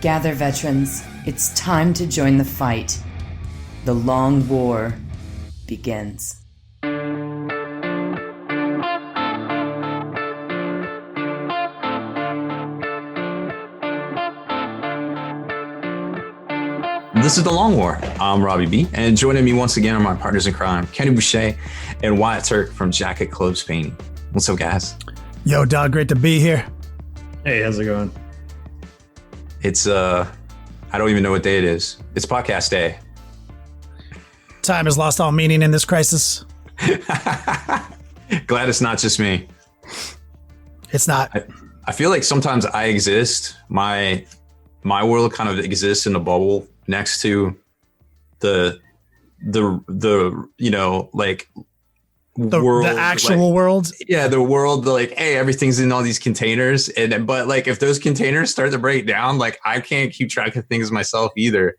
Gather, veterans. It's time to join the fight. The long war begins. This is The Long War. I'm Robbie B. And joining me once again are my partners in crime, Kenny Boucher and Wyatt Turk from Jacket Clothes Painting. What's up, guys? Yo, dog, great to be here. Hey, how's it going? It's, I don't even know what day it is. It's podcast day. Time has lost all meaning in this crisis. Glad it's not just me. It's not. I feel like sometimes I exist. My world kind of exists in a bubble next to the you know, like world, the actual world. Yeah, the world, like, hey, everything's in all these containers, but like if those containers start to break down, like I can't keep track of things myself either.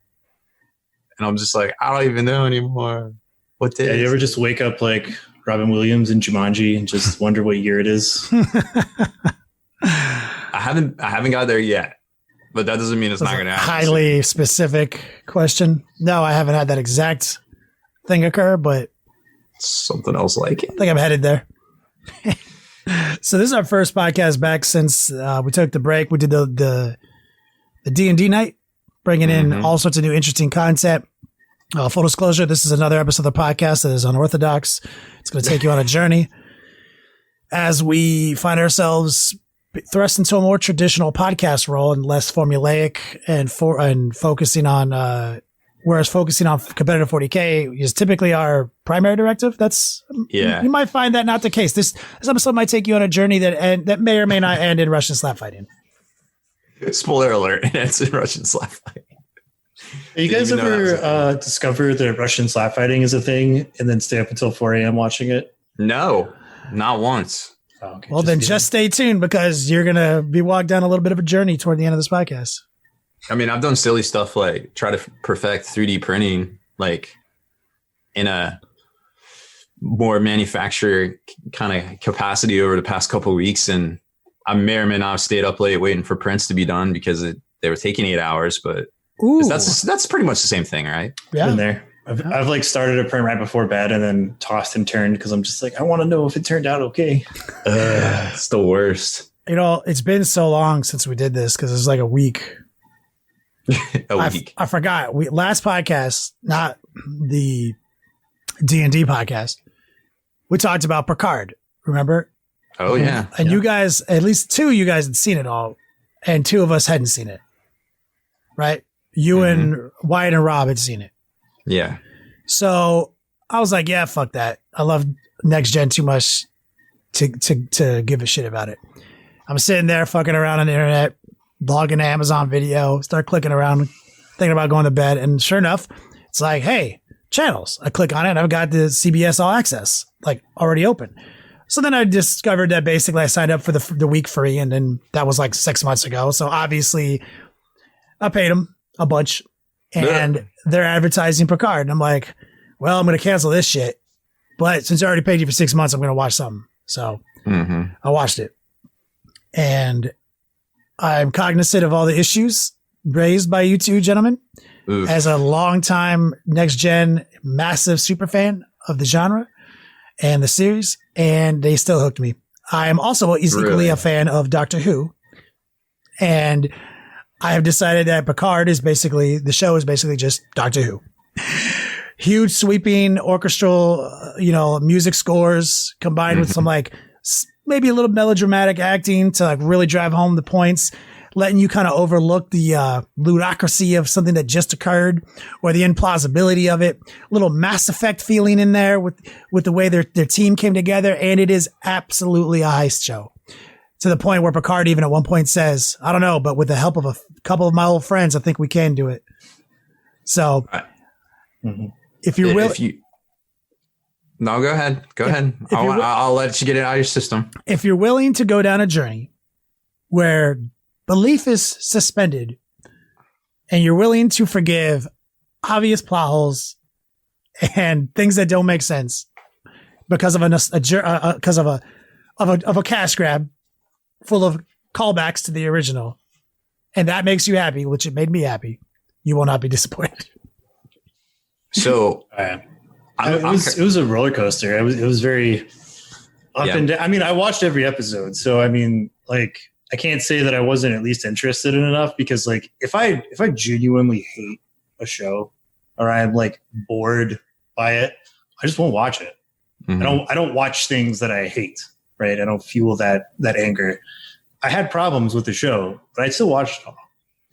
And I'm just like, I don't even know anymore. What day? Yeah, you ever just wake up like Robin Williams in Jumanji and just wonder what year it is? I haven't got there yet. But that doesn't mean it's not going to happen. Highly specific question. No, I haven't had that exact thing occur, but something else like it. I think I'm headed there. So this is our first podcast back since we took the break. We did the D&D night, bringing in all sorts of new interesting content. Full disclosure, this is another episode of the podcast that is unorthodox. It's going to take you on a journey as we find ourselves thrust into a more traditional podcast role and less formulaic and focusing on whereas focusing on competitive 40K is typically our primary directive. You might find that not the case. This episode might take you on a journey that may or may not end in Russian slap fighting. Spoiler alert, it ends in Russian slap fighting. You guys ever discover that Russian slap fighting is a thing and then stay up until 4 a.m. watching it? No, not once. Oh, okay. Well, then just stay tuned because you're going to be walked down a little bit of a journey toward the end of this podcast. I mean, I've done silly stuff like try to perfect 3D printing, like in a more manufacturer kind of capacity over the past couple of weeks. And I may or may not have stayed up late waiting for prints to be done because they were taking 8 hours, but that's pretty much the same thing, right? Yeah. Been there. I've like started a print right before bed and then tossed and turned because I'm just like, I want to know if it turned out okay. It's the worst. You know, it's been so long since we did this because it's like a week. I forgot. Last podcast, not the D&D podcast, we talked about Picard. Remember? Oh, yeah. And you guys, at least two of you guys had seen it all, and two of us hadn't seen it. Right? You and Wyatt and Rob had seen it. Yeah. So I was like, yeah, fuck that. I love Next Gen too much to give a shit about it. I'm sitting there fucking around on the internet, logging Amazon Video, start clicking around, thinking about going to bed. And sure enough, it's like, hey, channels. I click on it and I've got the CBS All Access like already open. So then I discovered that basically I signed up for the week free. And then that was like 6 months ago. So obviously I paid them a bunch. And they're advertising Picard. And I'm like, well, I'm going to cancel this shit. But since I already paid you for 6 months, I'm going to watch something. So I watched it. And I'm cognizant of all the issues raised by you two gentlemen. Oof. As a longtime Next Gen massive super fan of the genre and the series. And they still hooked me. I am also equally a fan of Doctor Who. And I have decided that Picard the show is basically just Doctor Who. Huge sweeping orchestral, music scores combined with some like maybe a little melodramatic acting to like really drive home the points, letting you kind of overlook the ludicrousy of something that just occurred or the implausibility of it. A little Mass Effect feeling in there with the way their team came together. And it is absolutely a heist show. To the point where Picard even at one point says, I don't know, but with the help of a couple of my old friends, I think we can do it. So if you're willing. No, go ahead. I'll let you get it out of your system. If you're willing to go down a journey where belief is suspended and you're willing to forgive obvious plot holes and things that don't make sense because of a cash grab full of callbacks to the original, and that makes you happy, which it made me happy, you will not be disappointed. So it was a roller coaster. It was very up and down. I mean, I watched every episode, so I mean, like, I can't say that I wasn't at least interested in enough, because like if I genuinely hate a show or I'm like bored by it, I just won't watch it. Mhm. I don't watch things that I hate, right? I don't fuel that anger. I had problems with the show, but I still watched it all.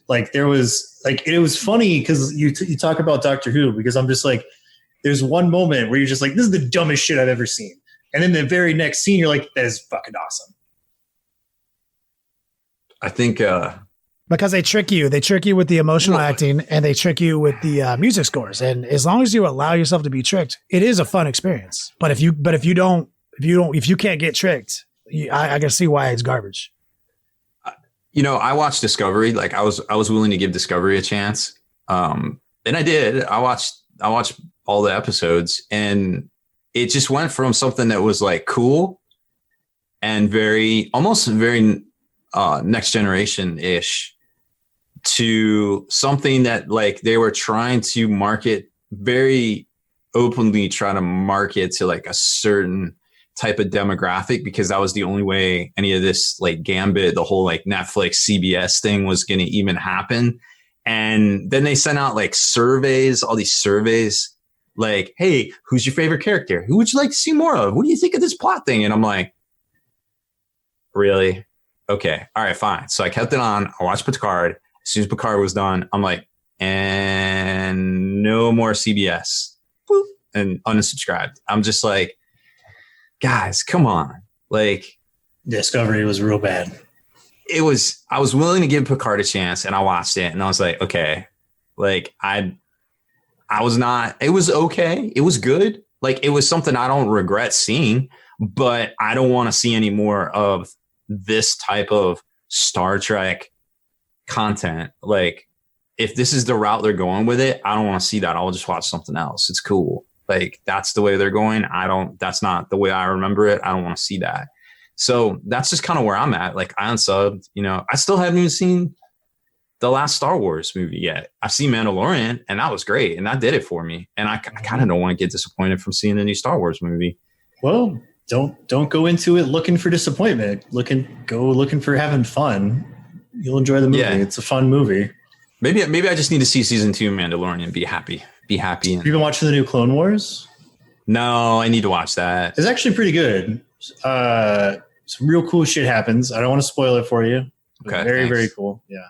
Like there was like, it was funny because you talk about Doctor Who, because I'm just like, there's one moment where you're just like, this is the dumbest shit I've ever seen. And then the very next scene, you're like, that is fucking awesome. I think Because they trick you. They trick you with the emotional acting, and they trick you with the music scores. And as long as you allow yourself to be tricked, it is a fun experience. But if you can't get tricked, I can see why it's garbage. you know, I watched Discovery. Like I was willing to give Discovery a chance. And I did. I watched all the episodes, and it just went from something that was like cool and almost very Next Generation ish to something that like they were trying to market, very openly try to market to like a certain type of demographic, because that was the only way any of this like gambit, the whole like Netflix CBS thing was going to even happen. And then they sent out like surveys, all these surveys like, hey, who's your favorite character? Who would you like to see more of? What do you think of this plot thing? And I'm like, really? Okay. All right, fine. So I kept it on. I watched Picard. As soon as Picard was done, I'm like, and no more CBS. Boop, and unsubscribed. I'm just like, guys, come on. Like, Discovery was real bad. I was willing to give Picard a chance, and I watched it, and I was like, okay. Like, I was not, it was okay. It was good. Like, it was something I don't regret seeing, but I don't want to see any more of this type of Star Trek content. Like, if this is the route they're going with it, I don't want to see that. I'll just watch something else. It's cool. Like, that's the way they're going. That's not the way I remember it. I don't want to see that. So that's just kind of where I'm at. Like, I unsubbed, you know, I still haven't even seen the last Star Wars movie yet. I've seen Mandalorian, and that was great. And that did it for me. And I kind of don't want to get disappointed from seeing the new Star Wars movie. Well, don't go into it looking for disappointment. Go looking for having fun. You'll enjoy the movie. Yeah. It's a fun movie. Maybe I just need to see season 2 Mandalorian and be happy. Have you been watching the new Clone Wars? No, I need to watch that. It's actually pretty good. Some real cool shit happens. I don't want to spoil it for you. Okay, very, very cool. Yeah.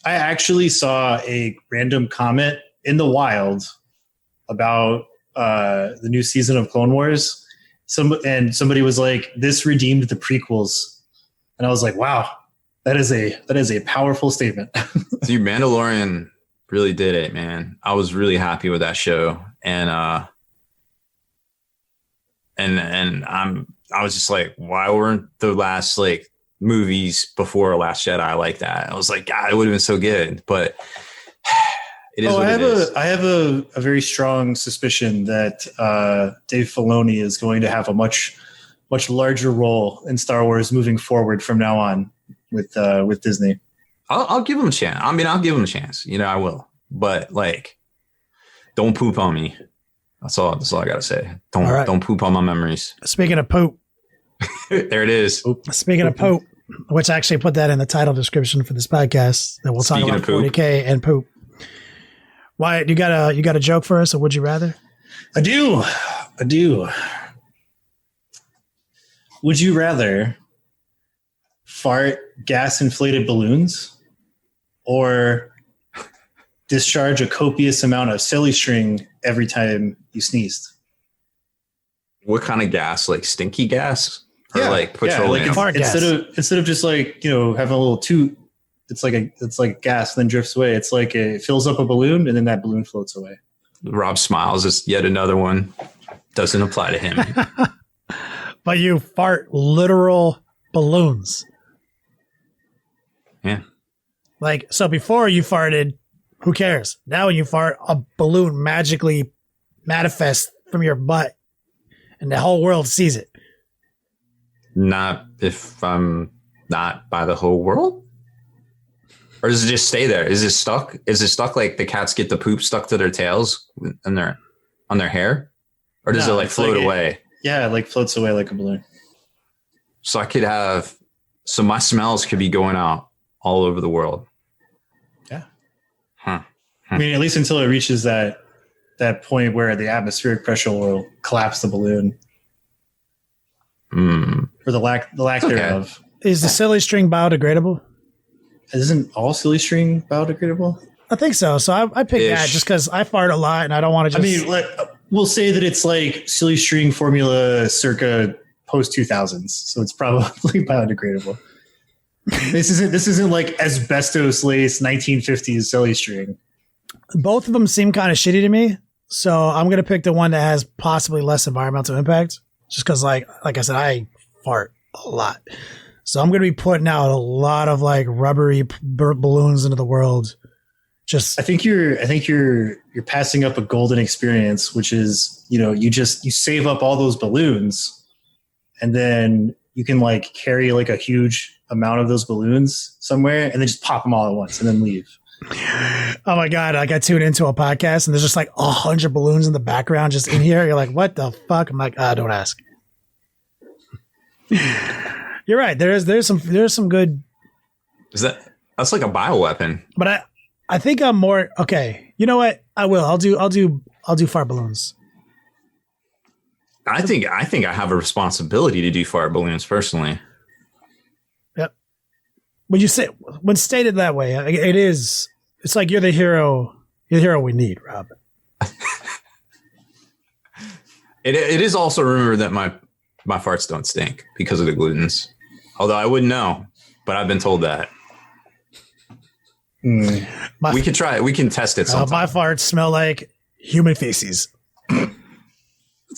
I actually saw a random comment in the wild about the new season of Clone Wars. Somebody was like, this redeemed the prequels. And I was like, wow, that is a powerful statement. Dude, Mandalorian really did it, man. I was really happy with that show. And I was just like, why weren't the last like movies before Last Jedi like that? I was like, God, it would have been so good. But it is. I have a very strong suspicion that Dave Filoni is going to have a much larger role in Star Wars moving forward from now on with Disney. I'll give him a chance. I mean, I'll give him a chance. You know, I will. But like, don't poop on me. That's all I gotta say. Don't poop on my memories. Speaking of poop, there it is. Speaking of poop, which I actually put that in the title description for this podcast, that we'll talk about 40K and poop. Wyatt, you got a joke for us, or would you rather? I do. Would you rather fart gas-inflated balloons or discharge a copious amount of silly string every time you sneezed? What kind of gas? Like stinky gas? Or like petroleum? Yeah, like instead of just like, you know, having a little toot, it's like gas and then drifts away. It's like it fills up a balloon and then that balloon floats away. Rob smiles. It's yet another one. Doesn't apply to him. But you fart literal balloons. Yeah. Like, so before you farted, who cares? Now when you fart, a balloon magically manifests from your butt and the whole world sees it. Not if I'm not by the whole world? Or does it just stay there? Is it stuck? Is it stuck like the cats get the poop stuck to their tails and on their hair? Or does it like float away? Yeah, it like floats away like a balloon. So so my smells could be going out all over the world. Yeah. Huh. I mean, at least until it reaches that point where the atmospheric pressure will collapse the balloon. Or the lack thereof. Is the silly string biodegradable? Isn't all silly string biodegradable? I think so. So I picked that just because I fart a lot and I don't want to just... I mean, we'll say that it's like silly string formula circa post 2000s. So it's probably biodegradable. This isn't like asbestos lace 1950s silly string. Both of them seem kind of shitty to me. So I'm going to pick the one that has possibly less environmental impact. Just because, like I said, I fart a lot. So I'm going to be putting out a lot of like rubbery balloons into the world. I think you're passing up a golden experience, which is, you save up all those balloons and then you can like carry like a huge amount of those balloons somewhere and then just pop them all at once and then leave. Oh my God. Like I tune into a podcast and there's just like 100 balloons in the background just in here. You're like, what the fuck? I'm like, don't ask. You're right. There's some good. That's like a bioweapon. But I think I'm more okay. You know what? I will. I'll do fart balloons. I think I have a responsibility to do fart balloons personally. Yep. When stated that way, it's like you're the hero. You're the hero we need, Rob. It is also rumored that my farts don't stink because of the glutens. Although I wouldn't know, but I've been told that. We can try it. We can test it sometime. My farts smell like human feces.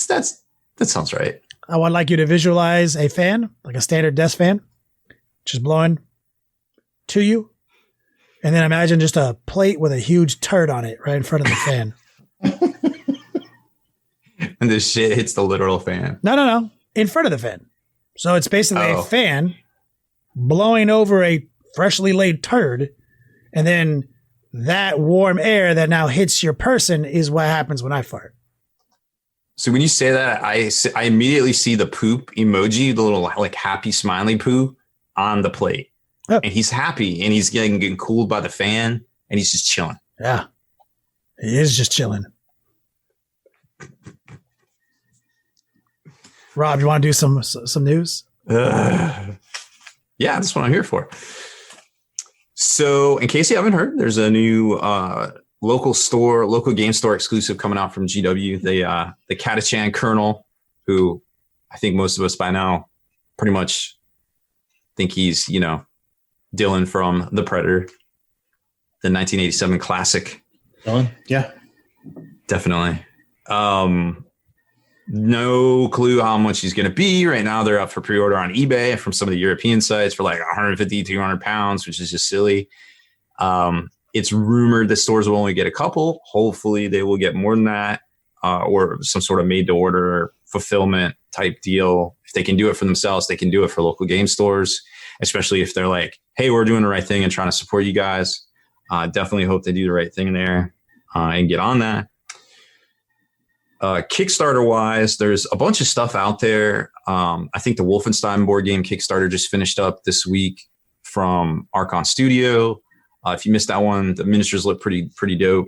That sounds right. I would like you to visualize a fan, like a standard desk fan, just blowing to you. And then imagine just a plate with a huge turd on it right in front of the fan. And this shit hits the literal fan. No. In front of the fan. So it's basically a fan blowing over a freshly laid turd. And then that warm air that now hits your person is what happens when I fart. So when you say that, I immediately see the poop emoji, the little like happy smiley poo on the plate. Oh. And he's happy and he's getting cooled by the fan and he's just chilling. Yeah. He is just chilling. Rob, you want to do some news? Yeah, that's what I'm here for. So in case you haven't heard, there's a new local game store exclusive coming out from GW. The Catachan Colonel, who I think most of us by now pretty much think he's, Dylan from The Predator, the 1987 classic. Dylan? Yeah. Definitely. No clue how much he's going to be. Right now, they're up for pre-order on eBay from some of the European sites for like 150, 200 pounds, which is just silly. It's rumored the stores will only get a couple. Hopefully, they will get more than that, or some sort of made-to-order fulfillment type deal. If they can do it for themselves, they can do it for local game stores, especially if they're like, hey, we're doing the right thing and trying to support you guys. Definitely hope they do the right thing there and get on that. Kickstarter wise, there's a bunch of stuff out there. I think the Wolfenstein board game Kickstarter just finished up this week from Archon Studio. If you missed that one, the miniatures look pretty dope.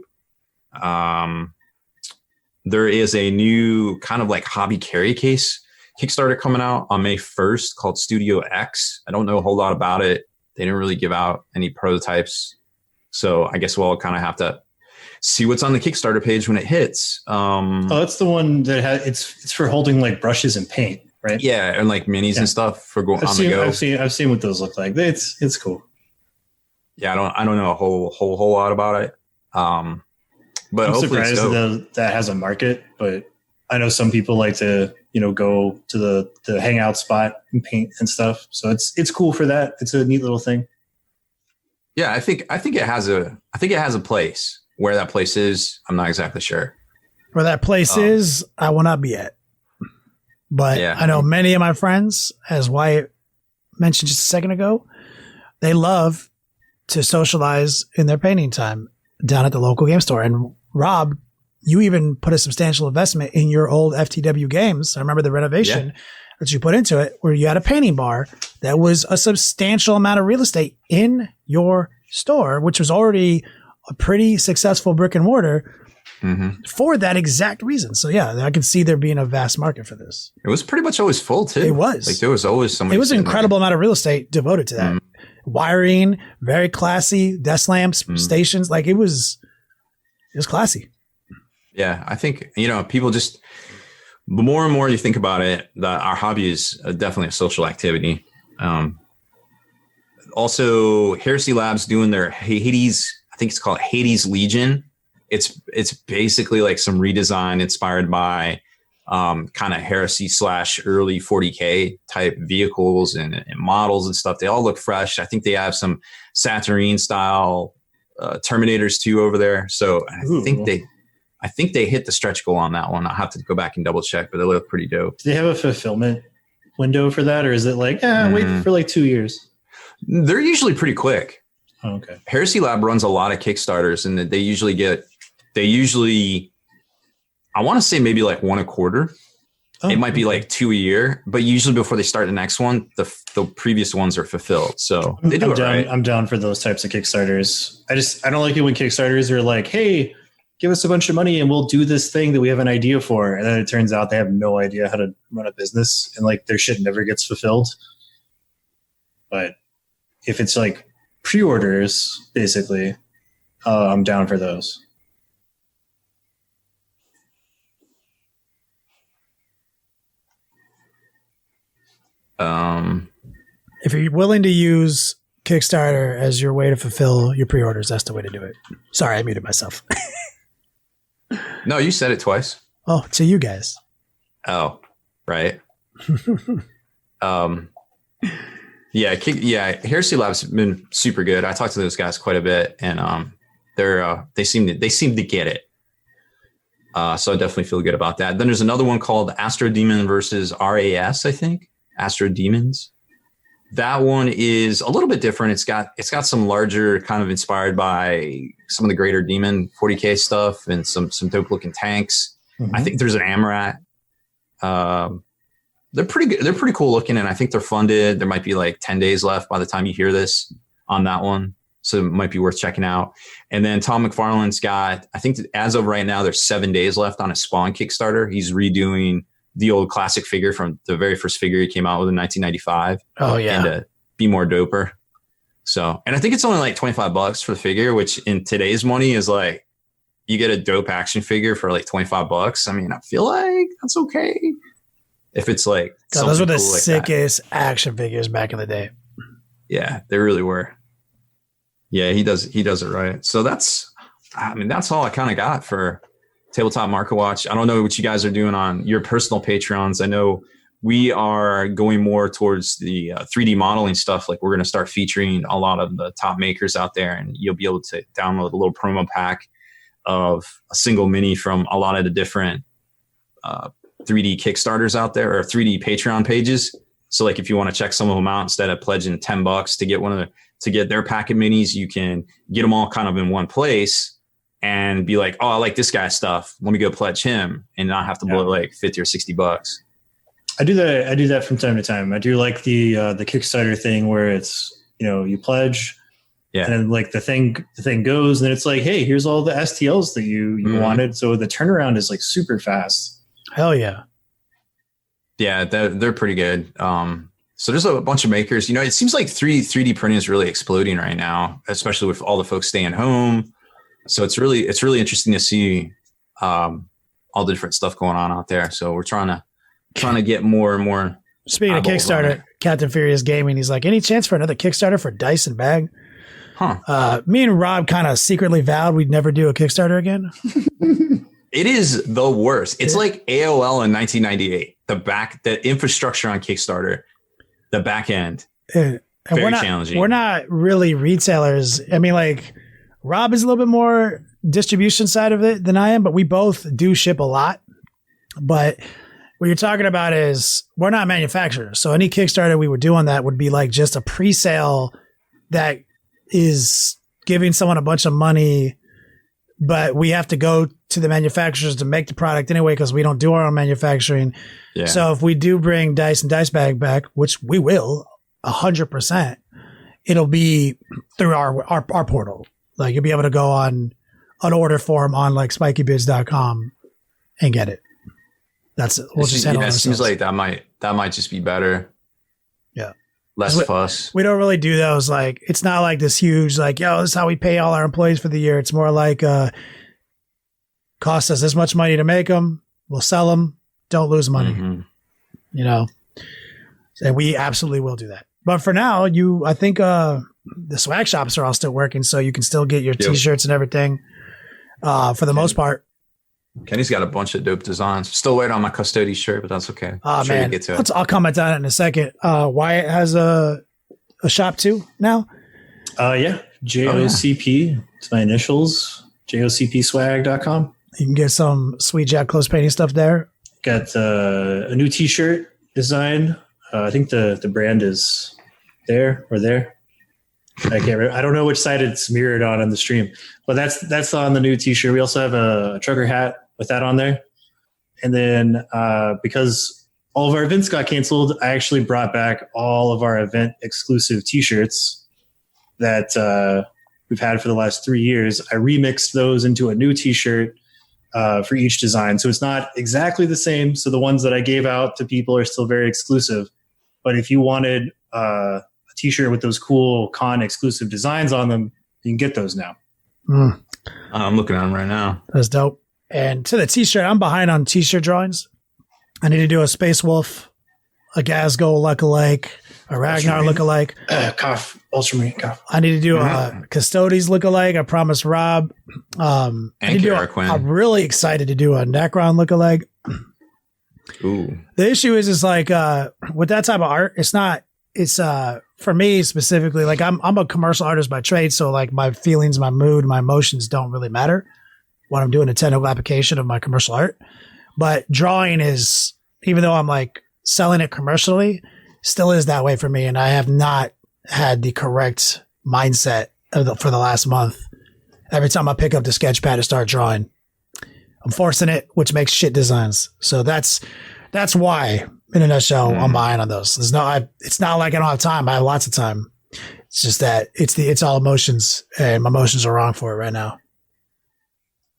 There is a new kind of like hobby carry case Kickstarter coming out on May 1st called Studio X. I don't know a whole lot about it. They didn't really give out any prototypes. So I guess we'll kind of have to see what's on the Kickstarter page when it hits. That's the one that it's for holding like brushes and paint, right? Yeah, and like minis and stuff for going on the go. I've seen what those look like. It's cool. Yeah, I don't know a whole lot about it. But I'm hopefully surprised that has a market. But I know some people like to go to the hangout spot and paint and stuff. So it's cool for that. It's a neat little thing. Yeah, I think it has a place. Where that place is, I'm not exactly sure. Where that place is, I will not be at. But yeah. I know many of my friends, as Wyatt mentioned just a second ago, they love to socialize in their painting time down at the local game store. And Rob, you even put a substantial investment in your old FTW games. I remember the renovation that you put into it, where you had a painting bar that was a substantial amount of real estate in your store, which was already a pretty successful brick and mortar for that exact reason. So yeah, I could see there being a vast market for this. It was pretty much always full too. It was. Like there was always somebody. It was an incredible amount of real estate devoted to that. Wiring, very classy, desk lamps, stations. Like it was classy. Yeah, I think, people just, the more and more you think about it, that our hobby is definitely a social activity. Also, Heresy Labs doing their Hades, I think it's called Hades Legion. It's basically like some redesign inspired by kind of Heresy / early 40K type vehicles and models and stuff. They all look fresh. I think they have some Saturnine style Terminators too over there. So I think they hit the stretch goal on that one. I'll have to go back and double check, but they look pretty dope. Do they have a fulfillment window for that, or is it like, wait for like 2 years? They're usually pretty quick. Oh, okay. Heresy Lab runs a lot of Kickstarters, and they usually, I want to say maybe like one a quarter. Oh, it might be like 2 a year, but usually before they start the next one, the previous ones are fulfilled. So they do right. I'm down for those types of Kickstarters. I don't like it when Kickstarters are like, hey, give us a bunch of money and we'll do this thing that we have an idea for. And then it turns out they have no idea how to run a business and like their shit never gets fulfilled. But if it's like pre-orders, basically, I'm down for those. If you're willing to use Kickstarter as your way to fulfill your pre-orders, that's the way to do it. Sorry, I muted myself. No, you said it twice. Oh, to you guys. Oh, right. Heresy Labs have been super good. I talked to those guys quite a bit, and they seem to get it. So I definitely feel good about that. Then there's another one called Astro Demon versus RAS, I think. Astro Demons. That one is a little bit different. It's got some larger, kind of inspired by some of the greater Demon 40K stuff and some dope looking tanks. I think there's an Amarat. They're pretty good. They're pretty cool looking, and I think they're funded. There might be like 10 days left by the time you hear this on that one. So it might be worth checking out. And then Tom McFarlane's got, I think as of right now, there's 7 days left on his Spawn Kickstarter. He's redoing the old classic figure from the very first figure he came out with in 1995. Oh yeah. And to be more doper. So, and I think it's only like $25 for the figure, which in today's money is like, you get a dope action figure for like $25. I mean, I feel like that's okay. If it's like, God, those were the cool like sickest action figures back in the day. Yeah, they really were. Yeah, he does it right. So that's all I kind of got for Tabletop Market Watch. I don't know what you guys are doing on your personal Patreons. I know we are going more towards the 3D modeling stuff. Like we're going to start featuring a lot of the top makers out there, and you'll be able to download a little promo pack of a single mini from a lot of the different 3D Kickstarters out there, or 3D Patreon pages. So like if you want to check some of them out, instead of pledging $10 to get their packet minis, you can get them all kind of in one place and be like, oh, I like this guy's stuff. Let me go pledge him and not have to blow like $50 or $60. I do that from time to time. I do like the Kickstarter thing where it's, you pledge, and then like the thing goes, and then it's like, hey, here's all the STLs that you wanted. So the turnaround is like super fast. Hell yeah. Yeah, they're pretty good. So there's a bunch of makers. It seems like 3D printing is really exploding right now, especially with all the folks staying home. So it's really interesting to see all the different stuff going on out there. So we're trying to get more and more. Speaking of Kickstarter, Captain Furious Gaming, he's like, any chance for another Kickstarter for Dice and Bag? Huh. Me and Rob kind of secretly vowed we'd never do a Kickstarter again. It is the worst. It's like AOL in 1998. The infrastructure on Kickstarter, the back end, very challenging. We're not really retailers. I mean, like Rob is a little bit more distribution side of it than I am, but we both do ship a lot. But what you're talking about is we're not manufacturers. So any Kickstarter we would do on that would be like just a pre-sale that is giving someone a bunch of money, but we have to go to the manufacturers to make the product anyway because we don't do our own manufacturing. Yeah. So if we do bring Dice and Dice Bag back, which we will 100%, it'll be through our portal. Like you'll be able to go on an order form on like spikybids.com and get it. That's it. We'll just handle it. It seems like that might just be better. Yeah. Less fuss. We don't really do those. Like, it's not like this huge, like, yo, this is how we pay all our employees for the year. It's more like, cost us this much money to make them. We'll sell them. Don't lose money. Mm-hmm. You know? And we absolutely will do that. But for now, I think, the swag shops are all still working, so you can still get your t-shirts and everything, for the most part. Kenny's got a bunch of dope designs. Still waiting on my Custody shirt, but that's okay. Oh, man. Get to it. I'll comment on it in a second. Wyatt has a shop too now? Yeah. JOCP. It's my initials. JOCPswag.com. You can get some sweet Jack Close painting stuff there. Got a new t-shirt design. I think the brand is there or there. I can't remember. I don't know which side it's mirrored on the stream, but that's on the new t-shirt. We also have a trucker hat with that on there. And then because all of our events got canceled, I actually brought back all of our event exclusive t-shirts that we've had for the last 3 years. I remixed those into a new t-shirt for each design. So it's not exactly the same. So the ones that I gave out to people are still very exclusive. But if you wanted a t-shirt with those cool con exclusive designs on them, you can get those now. I'm looking at them right now. That's dope. And to the t-shirt, I'm behind on t-shirt drawings. I need to do a Space Wolf, a Gazgo lookalike, a Ragnar lookalike. Ultramarine cough. I need to do a Custodes lookalike. I promised Rob. I'm really excited to do a Necron lookalike. Ooh. The issue is like with that type of art, it's for me specifically, like I'm a commercial artist by trade, so like my feelings, my mood, my emotions don't really matter when I'm doing a technical application of my commercial art. But drawing is, even though I'm like selling it commercially, still is that way for me, and I have not had the correct mindset for the last month. Every time I pick up the sketch pad to start drawing, I'm forcing it, which makes shit designs. So that's why, in a nutshell, I'm behind on those. It's not like I don't have time. I have lots of time. It's just that it's all emotions, and my emotions are wrong for it right now.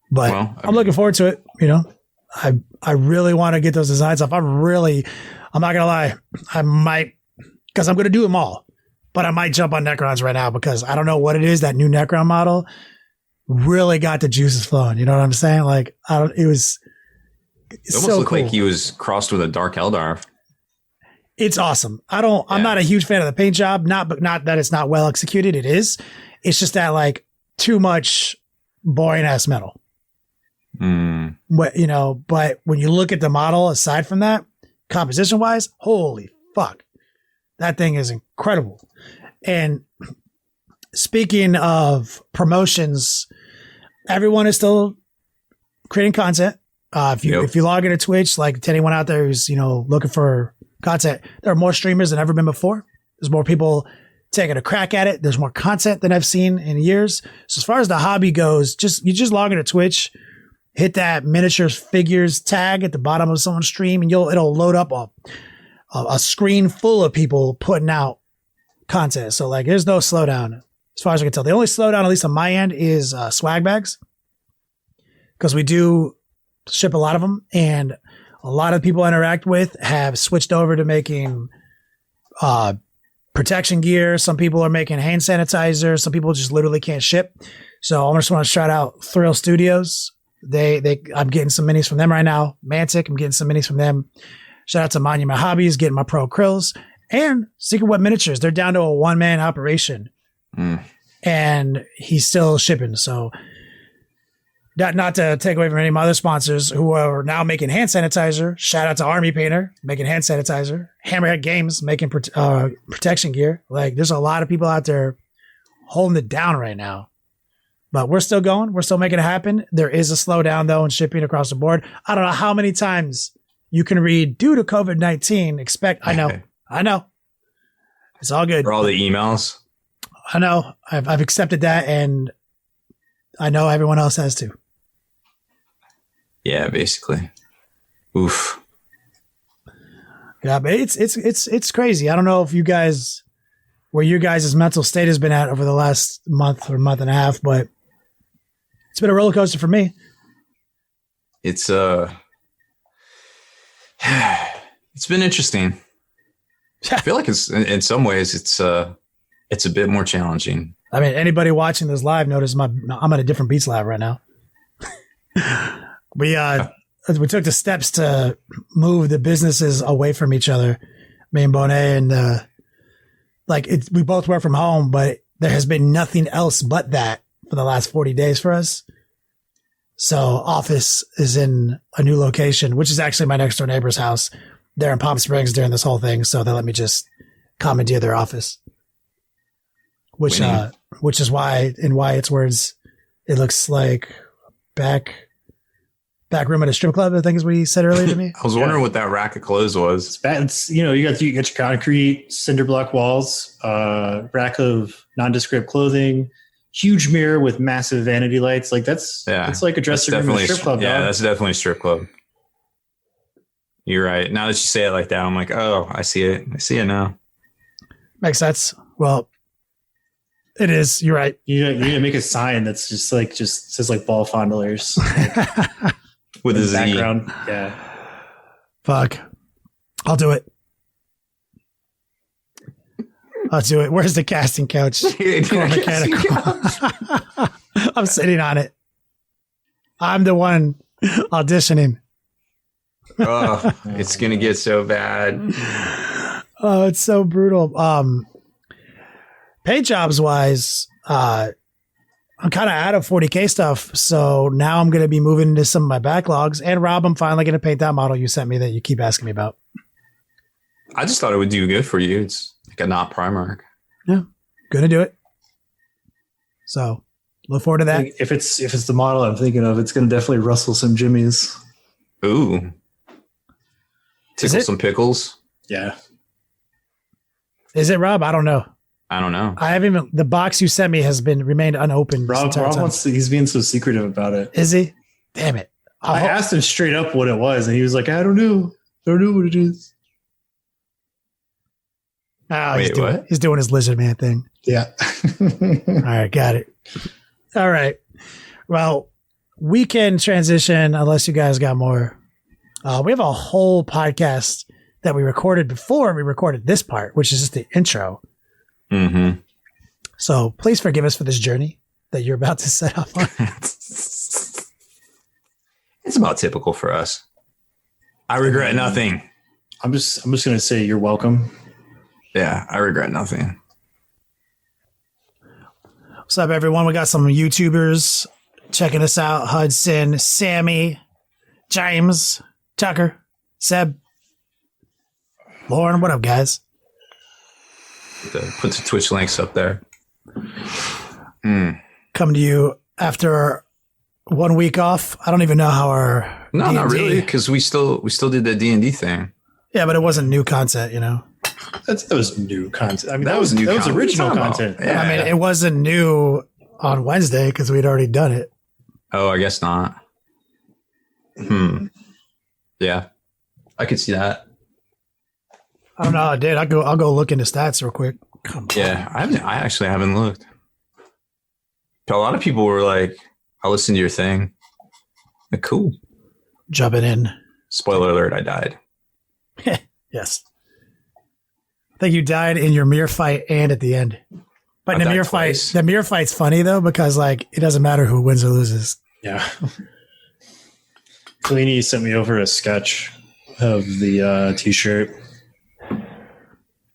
But I'm looking forward to it. You know, I really want to get those designs off. I'm not gonna lie. I might, because I'm gonna do them all, but I might jump on Necrons right now because I don't know what it is. That new Necron model really got the juices flowing. You know what I'm saying? Like, it almost so looked cool. like he was crossed with a Dark Eldar. It's awesome. I'm not a huge fan of the paint job. Not that it's not well executed. It is. It's just that like too much boring ass metal. But when you look at the model, aside from that, composition wise, holy fuck, that thing is incredible. And speaking of promotions, everyone is still creating content. If you log into Twitch, like to anyone out there who's looking for content, there are more streamers than ever been before. There's more people taking a crack at it. There's more content than I've seen in years. So as far as the hobby goes, you just log into Twitch, hit that miniature figures tag at the bottom of someone's stream, and it'll load up a screen full of people putting out content. So like, there's no slowdown as far as I can tell. The only slowdown, at least on my end, is swag bags, because we do ship a lot of them, and a lot of people I interact with have switched over to making protection gear. Some people are making hand sanitizer. Some people just literally can't ship. So I just want to shout out Thrill Studios. I'm getting some minis from them right now. Mantic, I'm getting some minis from them. Shout out to Monument Hobbies, getting my Pro Krills, and Secret Web Miniatures. They're down to a one-man operation, and he's still shipping. So not to take away from any of my other sponsors who are now making hand sanitizer. Shout out to Army Painter making hand sanitizer. Hammerhead Games making protection gear. Like, there's a lot of people out there holding it down right now. But we're still going. We're still making it happen. There is a slowdown, though, in shipping across the board. I don't know how many times you can read due to COVID-19, expect, I know. It's all good. For all the emails. I know. I've accepted that, and I know everyone else has too. Yeah, basically. Oof. Yeah, but it's crazy. I don't know if you guys, where your guys' mental state has been at over the last month or month and a half, but it's been a roller coaster for me. It's it's been interesting. I feel like it's in some ways it's a bit more challenging. I mean, anybody watching this live notice I'm at a different Beats Lab right now. We took the steps to move the businesses away from each other, me and Bonet, and we both work from home, but there has been nothing else but that for the last 40 days for us. So office is in a new location, which is actually my next door neighbor's house. They're in Palm Springs during this whole thing, so they let me just commandeer their office. Which is why, in Wyatt's words, it looks like back room at a strip club, I think is what he said earlier to me. I was wondering what that rack of clothes was. It's bad. You got your concrete cinder block walls, rack of nondescript clothing, huge mirror with massive vanity lights. Like it's like a dressing room in a strip club. Yeah, dog. that's definitely a strip club. You're right. Now that you say it like that, I'm like, oh, I see it. I see it now. Makes sense. Well, it is. You're right. You need to make a sign that's just says like ball fondlers with a Z. background. Yeah. Fuck. I'll do it. Where's the casting couch? Core mechanical. I'm sitting on it. I'm the one auditioning. Oh, it's gonna get so bad. Oh, it's so brutal. Paid jobs wise, I'm kind of out of 40K stuff, so now I'm going to be moving into some of my backlogs. And Rob, I'm finally going to paint that model you sent me that you keep asking me about. I just thought it would do good for you. It's like a not Primark. Yeah, gonna do it. So look forward to that. If it's the model I'm thinking of, it's going to definitely rustle some jimmies. Ooh, tickle some pickles. Yeah. Is it, Rob? I don't know. I don't know. I haven't even. The box you sent me has remained unopened. Rob wants to. He's being so secretive about it. Is he? Damn it! I asked him straight up what it was, and he was like, "I don't know. I don't know what it is." Oh, he's doing his lizard man thing. Yeah. All right, got it. All right. Well, we can transition unless you guys got more. We have a whole podcast that we recorded before we recorded this part, which is just the intro. Mm-hmm. So please forgive us for this journey that you're about to set off on. It's about typical for us. I regret nothing. I'm just going to say you're welcome. Yeah, I regret nothing. What's up, everyone? We got some YouTubers checking us out. Hudson, Sammy, James, Tucker, Seb, Lauren. What up, guys? Put the Twitch links up there. Come to you after 1 week off. I don't even know how our No, D&D. not really, because we still did the D&D thing. Yeah, but it wasn't new content, you know. That was new content. I mean, that was new. That was content. original content. Yeah. I mean, it wasn't new on Wednesday because we'd already done it. Oh, I guess not. Yeah, I could see that. I don't know how I did. I'll go look into stats real quick. Come on. Yeah, I actually haven't looked. A lot of people were like, "I listened to your thing." Like, cool. Jumping in. Spoiler alert: I died. Yes. I think you died in your mirror fight and at the end. But in the mirror fight's funny though, because like it doesn't matter who wins or loses. Yeah. Cleany sent me over a sketch of the t-shirt.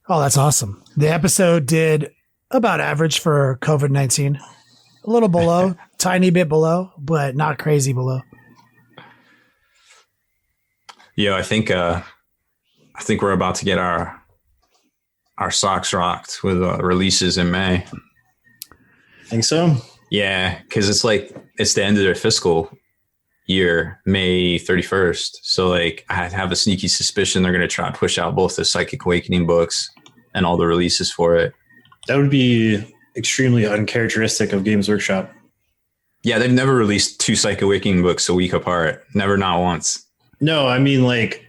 Oh, that's awesome. The episode did about average for COVID-19. A little below, tiny bit below, but not crazy below. Yeah, I think we're about to get our socks rocked with releases in May. Think so? Yeah, because it's the end of their fiscal year, May 31st. So like I have a sneaky suspicion they're going to try to push out both the Psychic Awakening books and all the releases for it. That would be extremely uncharacteristic of Games Workshop. Yeah, they've never released 2 Psychic Awakening books a week apart. Never, not once. No, I mean, like,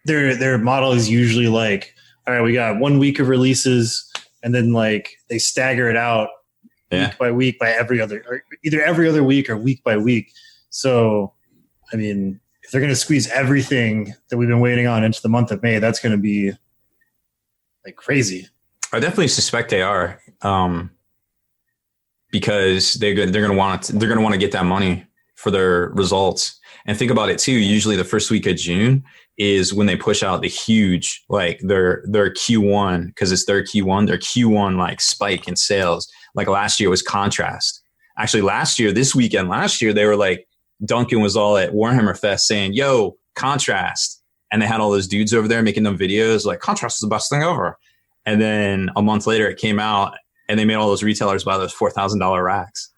their model is usually like, all right, we got 1 week of releases, and then like they stagger it out week by week by either every other week or week by week. So, I mean, if they're going to squeeze everything that we've been waiting on into the month of May, that's going to be like crazy. I definitely suspect they are, because they're going to want to get that money for their results. And think about it too. Usually the first week of June is when they push out the huge, like their Q1, because it's their Q1 like spike in sales. Like last year was Contrast. Actually, this weekend last year, they were like, Duncan was all at Warhammer Fest saying, yo, Contrast. And they had all those dudes over there making them videos like, Contrast is the best thing ever. And then a month later it came out and they made all those retailers buy those $4,000 racks.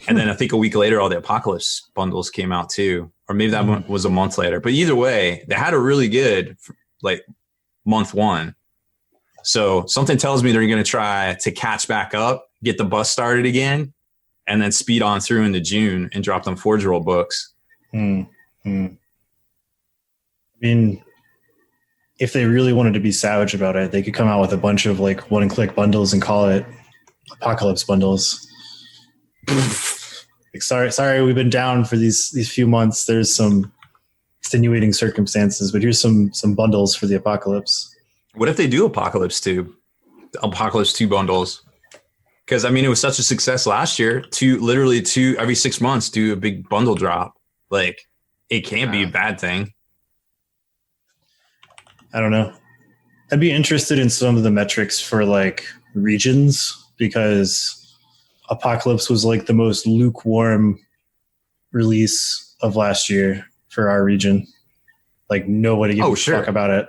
And then I think a week later, all the Apocalypse bundles came out too. Or maybe that was a month later. But either way, they had a really good like month 1. So something tells me they're going to try to catch back up, get the bus started again, and then speed on through into June and drop them Forge Roll books. I mean, if they really wanted to be savage about it, they could come out with a bunch of like one-click bundles and call it Apocalypse bundles. Like, sorry, we've been down for these few months. There's some extenuating circumstances, but here's some bundles for the Apocalypse. What if they do Apocalypse 2 bundles? Because I mean, it was such a success last year. Literally two every 6 months, do a big bundle drop. Like, it can't be a bad thing. I don't know. I'd be interested in some of the metrics for like regions, because Apocalypse was like the most lukewarm release of last year for our region. Like nobody gave a fuck about it.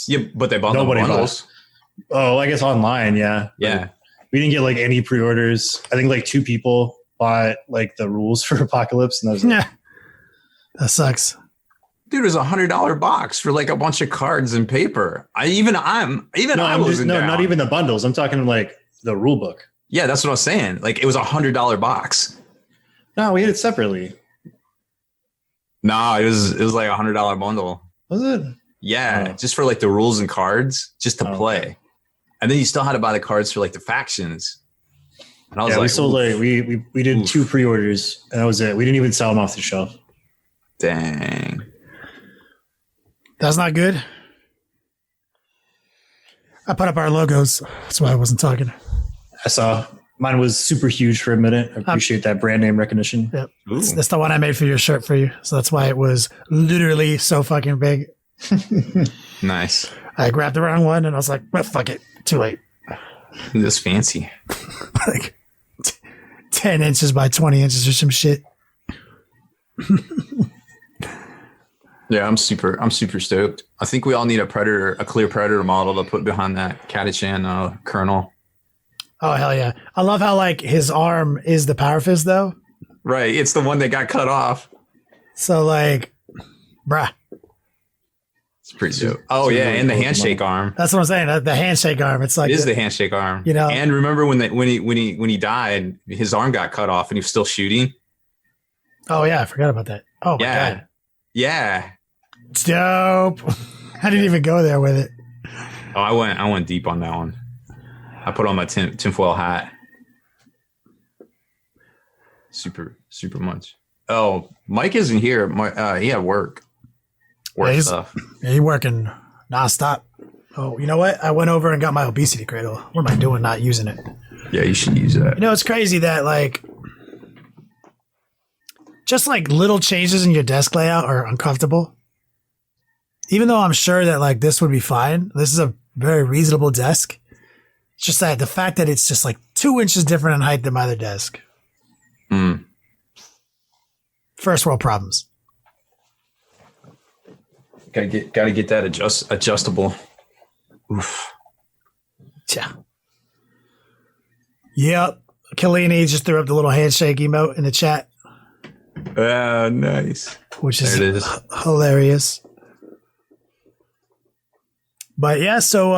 Yeah, but they bought nobody bundles. Oh, I guess online, yeah. Yeah. We didn't get like any pre-orders. I think like 2 people bought like the rules for Apocalypse, and that was yeah. That sucks. Dude, it was $100 box for like a bunch of cards and paper. I wasn't down. Not even the bundles. I'm talking like the rule book. Yeah, that's what I was saying. Like, it was $100 box. No, we had it separately. No, it was like $100 bundle. Was it? Yeah, just for like the rules and cards, just to play. Okay. And then you still had to buy the cards for like the factions. And I was we sold like we did 2 pre-orders, and that was it. We didn't even sell them off the shelf. Dang. That's not good. I put up our logos. That's why I wasn't talking. I saw mine was super huge for a minute. I appreciate that brand name recognition. Yep. That's the one I made for your shirt for you. So that's why it was literally so fucking big. Nice. I grabbed the wrong one and I was like, well, fuck it. Too late. This fancy. Like 10 inches by 20 inches or some shit. Yeah, I'm super stoked. I think we all need a clear predator model to put behind that Catachan Colonel. Oh, hell yeah. I love how like his arm is the power fist though. Right. It's the one that got cut off. So like, bruh. It's pretty dope. Oh yeah. And the handshake arm. That's what I'm saying. The handshake arm. It's like, it is the handshake arm. You know, and remember when he died, his arm got cut off and he was still shooting. Oh yeah. I forgot about that. Oh my God. Yeah. It's dope. I didn't even go there with it. Oh, I went deep on that one. I put on my tinfoil hat. Super much. Oh, Mike isn't here. He had work stuff. Yeah, he's working nonstop. Oh, you know what? I went over and got my obesity cradle. What am I doing not using it? Yeah, you should use that. You know, it's crazy that like just like little changes in your desk layout are uncomfortable. Even though I'm sure that like this would be fine. This is a very reasonable desk. It's just that the fact that it's just like 2 inches different in height than my other desk. First world problems. Gotta get that adjustable. Oof. Yeah. Yep. Kalini just threw up the little handshake emote in the chat. Nice. which is, There it is. hilarious. But yeah, so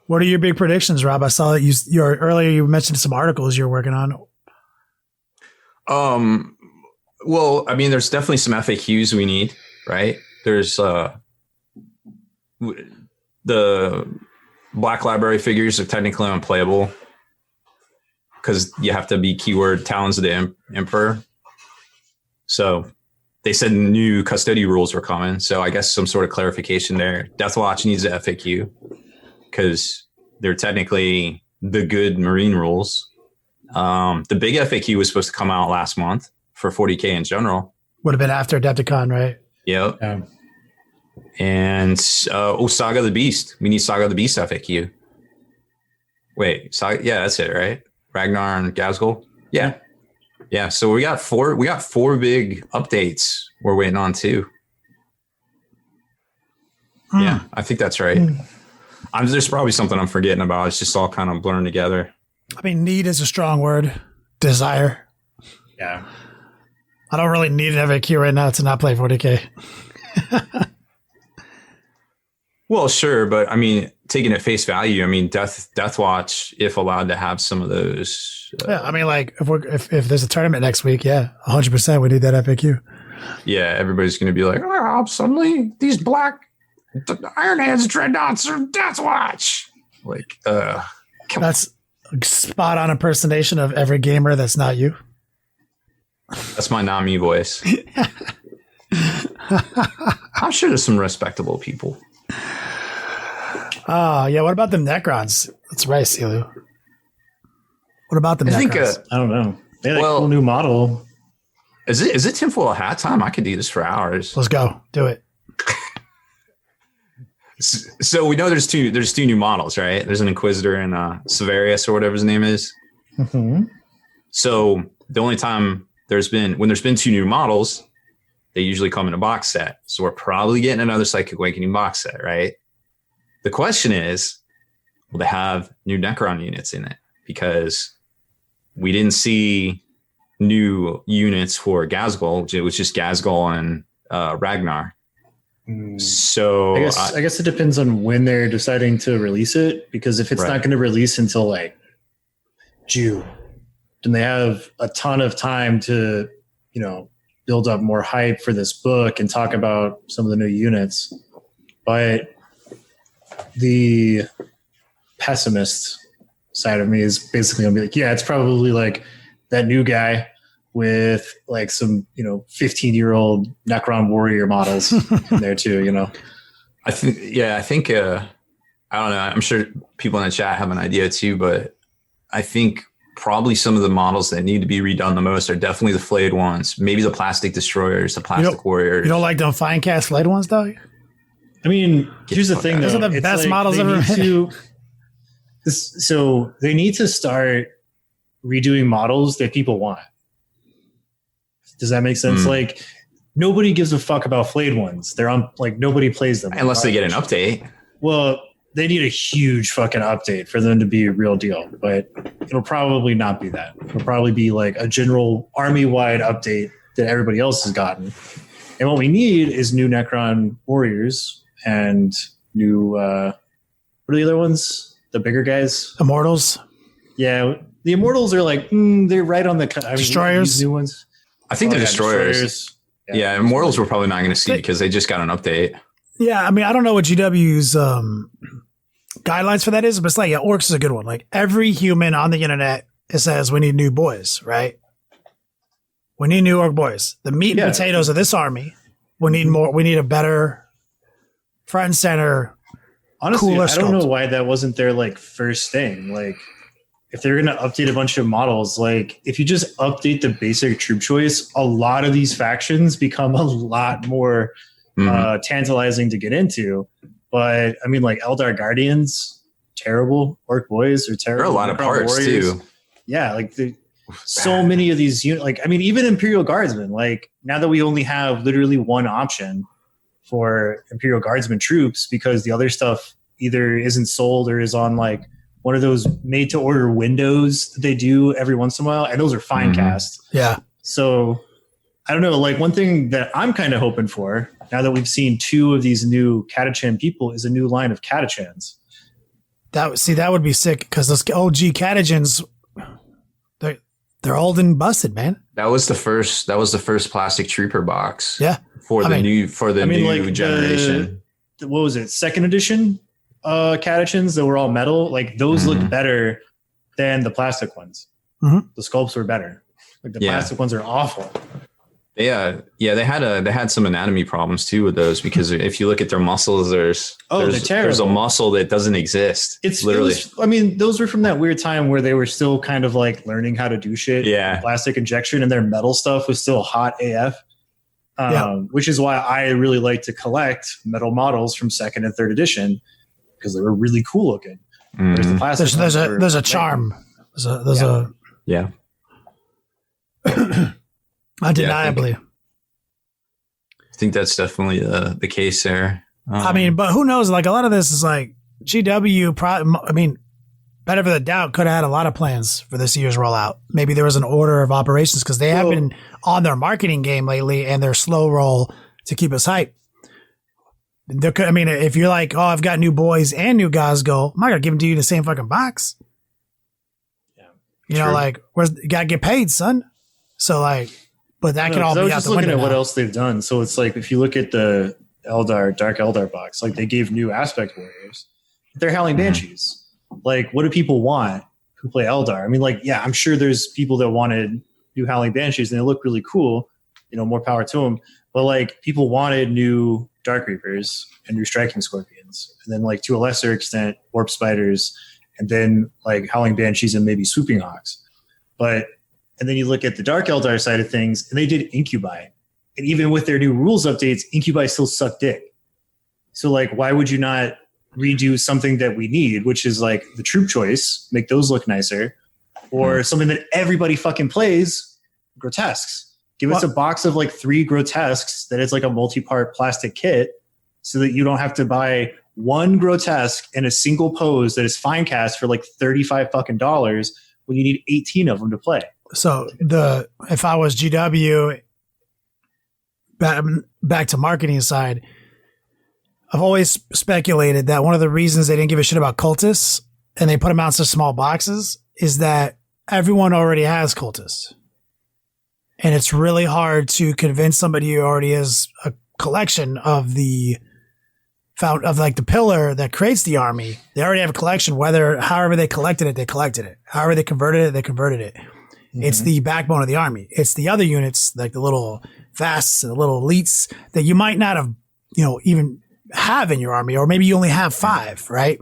what are your big predictions, Rob? I saw that earlier you mentioned some articles you're working on. Well, I mean, there's definitely some FAQs we need, right? There's the Black Library figures are technically unplayable because you have to be keyword Talons of the Emperor. So they said new custody rules were coming. So I guess some sort of clarification there. Deathwatch needs an FAQ because they're technically the good Marine rules. The big FAQ was supposed to come out last month for 40K in general. Would have been after Adepticon, right? Yep. And Saga of the Beast. We need Saga of the Beast FAQ. Wait, Saga, yeah, that's it, right? Ragnar and Gazgul. Yeah. Yeah. So we got four big updates we're waiting on too. Yeah, I think that's right. There's probably something I'm forgetting about. It's just all kind of blurring together. I mean, need is a strong word. Desire. Yeah. I don't really need an FAQ right now to not play 40K. Well, sure, but I mean, taking at face value, I mean, Deathwatch, if allowed to have some of those. Yeah, I mean, like if there's a tournament next week, yeah, 100% we need that FAQ. Yeah, everybody's going to be like, oh, suddenly these black Ironhands dreadnoughts are Deathwatch. Like, that's a spot on impersonation of every gamer that's not you. That's my not me voice. I'm sure there's some respectable people. Oh, yeah. What about the Necrons? That's right, Silu. What about the Necrons? I don't know. They had a cool new model. Is it tinfoil hat time? I could do this for hours. Let's go. Do it. So we know there's two new models, right? There's an Inquisitor and Severius or whatever his name is. Mm-hmm. So the only time when there's been two new models, they usually come in a box set. So we're probably getting another Psychic Awakening box set, right? The question is, will they have new Necron units in it? Because we didn't see new units for Gazgul. It was just Gazgul and Ragnar. So I guess it depends on when they're deciding to release it, because if it's not going to release until like June, then they have a ton of time to, build up more hype for this book and talk about some of the new units. But the pessimist side of me is basically going to be like, yeah, it's probably like that new guy with like some, 15-year-old Necron warrior models in there too, I think, I don't know. I'm sure people in the chat have an idea too, but I think probably some of the models that need to be redone the most are definitely the flayed ones, maybe the plastic destroyers, the plastic warriors. You don't like them fine cast flayed ones, though? I mean, here's the thing, though. Those are the best models ever made. So they need to start redoing models that people want. Does that make sense? Like, nobody gives a fuck about flayed ones. They're on, like, nobody plays them. Unless they get an update. Well, they need a huge fucking update for them to be a real deal. But it'll probably not be that. It'll probably be like a general army-wide update that everybody else has gotten. And what we need is new Necron warriors and new, what are the other ones? The bigger guys? Immortals? Yeah. The Immortals are like, they're right on the... Destroyers? New ones. I think the destroyers. Yeah, Immortals we're probably not going to see because they just got an update. Yeah, I mean, I don't know what GW's guidelines for that is, but it's like, Orcs is a good one. Like, every human on the internet, it says we need new boys, right? We need new Orc boys. The meat and potatoes of this army. We need more. We need a better front and center. Honestly, cooler I don't sculpt. know why that wasn't their like first thing. Like, if they're going to update a bunch of models, like if you just update the basic troop choice, a lot of these factions become a lot more tantalizing to get into. But I mean, like Eldar Guardians, terrible. Orc boys are terrible. There are a lot of parts warriors. too. Yeah, like so many of these units. Like, I mean, even Imperial Guardsmen. Like, now that we only have literally one option for Imperial Guardsmen troops, because the other stuff either isn't sold or is on like one of those made to order windows that they do every once in a while, and those are fine cast. Yeah. So I don't know. Like one thing that I'm kind of hoping for now that we've seen 2 of these new Catachan people is a new line of Catachans. That would be sick because those OG Catachans, they're old and busted, man. That was the first plastic trooper box. Yeah. For the new generation. What was it? 2nd edition Catachans that were all metal. Like those looked better than the plastic ones. Mm-hmm. The sculpts were better. Like the plastic ones are awful. Yeah, they had some anatomy problems too with those because if you look at their muscles, there's a muscle that doesn't exist. It's literally. Those were from that weird time where they were still kind of like learning how to do shit. Yeah, plastic injection and their metal stuff was still hot AF. Which is why I really like to collect metal models from 2nd and 3rd edition because they were really cool looking. Whereas the plastic there's a charm. Yeah. Undeniably. I think that's definitely the case there. But who knows? Like a lot of this is like GW. Benefit of the doubt could have had a lot of plans for this year's rollout. Maybe there was an order of operations because they have been on their marketing game lately and their slow roll to keep us hyped. If you're like, oh, I've got new boys and new Gosgo, I'm not gonna give them to you in the same fucking box. Yeah, you gotta get paid, son. So but that can all be out the window. I was just looking at what else they've done. So it's like if you look at the Dark Eldar box, like they gave new aspect warriors. They're Howling Banshees. Like, what do people want who play Eldar? I'm sure there's people that wanted new Howling Banshees and they look really cool. More power to them. But people wanted new Dark Reapers and new Striking Scorpions, and then to a lesser extent Warp Spiders, and then Howling Banshees and maybe Swooping Hawks. And then you look at the Dark Eldar side of things, and they did Incubi, and even with their new rules updates, Incubi still suck dick. So why would you not redo something that we need, which is the troop choice, make those look nicer, or something that everybody fucking plays, grotesques. Give us a box of 3 grotesques that is a multi-part plastic kit so that you don't have to buy one grotesque in a single pose that is fine cast for $35 fucking dollars when you need 18 of them to play. So if I was GW, back to marketing side, I've always speculated that one of the reasons they didn't give a shit about cultists and they put them out in such small boxes is that everyone already has cultists. And it's really hard to convince somebody who already has a collection of the pillar that creates the army. They already have a collection, however they collected it. However they converted it. Mm-hmm. It's the backbone of the army. It's the other units, the little fasts and the little elites that you might not have, even have in your army, or maybe you only have 5, right?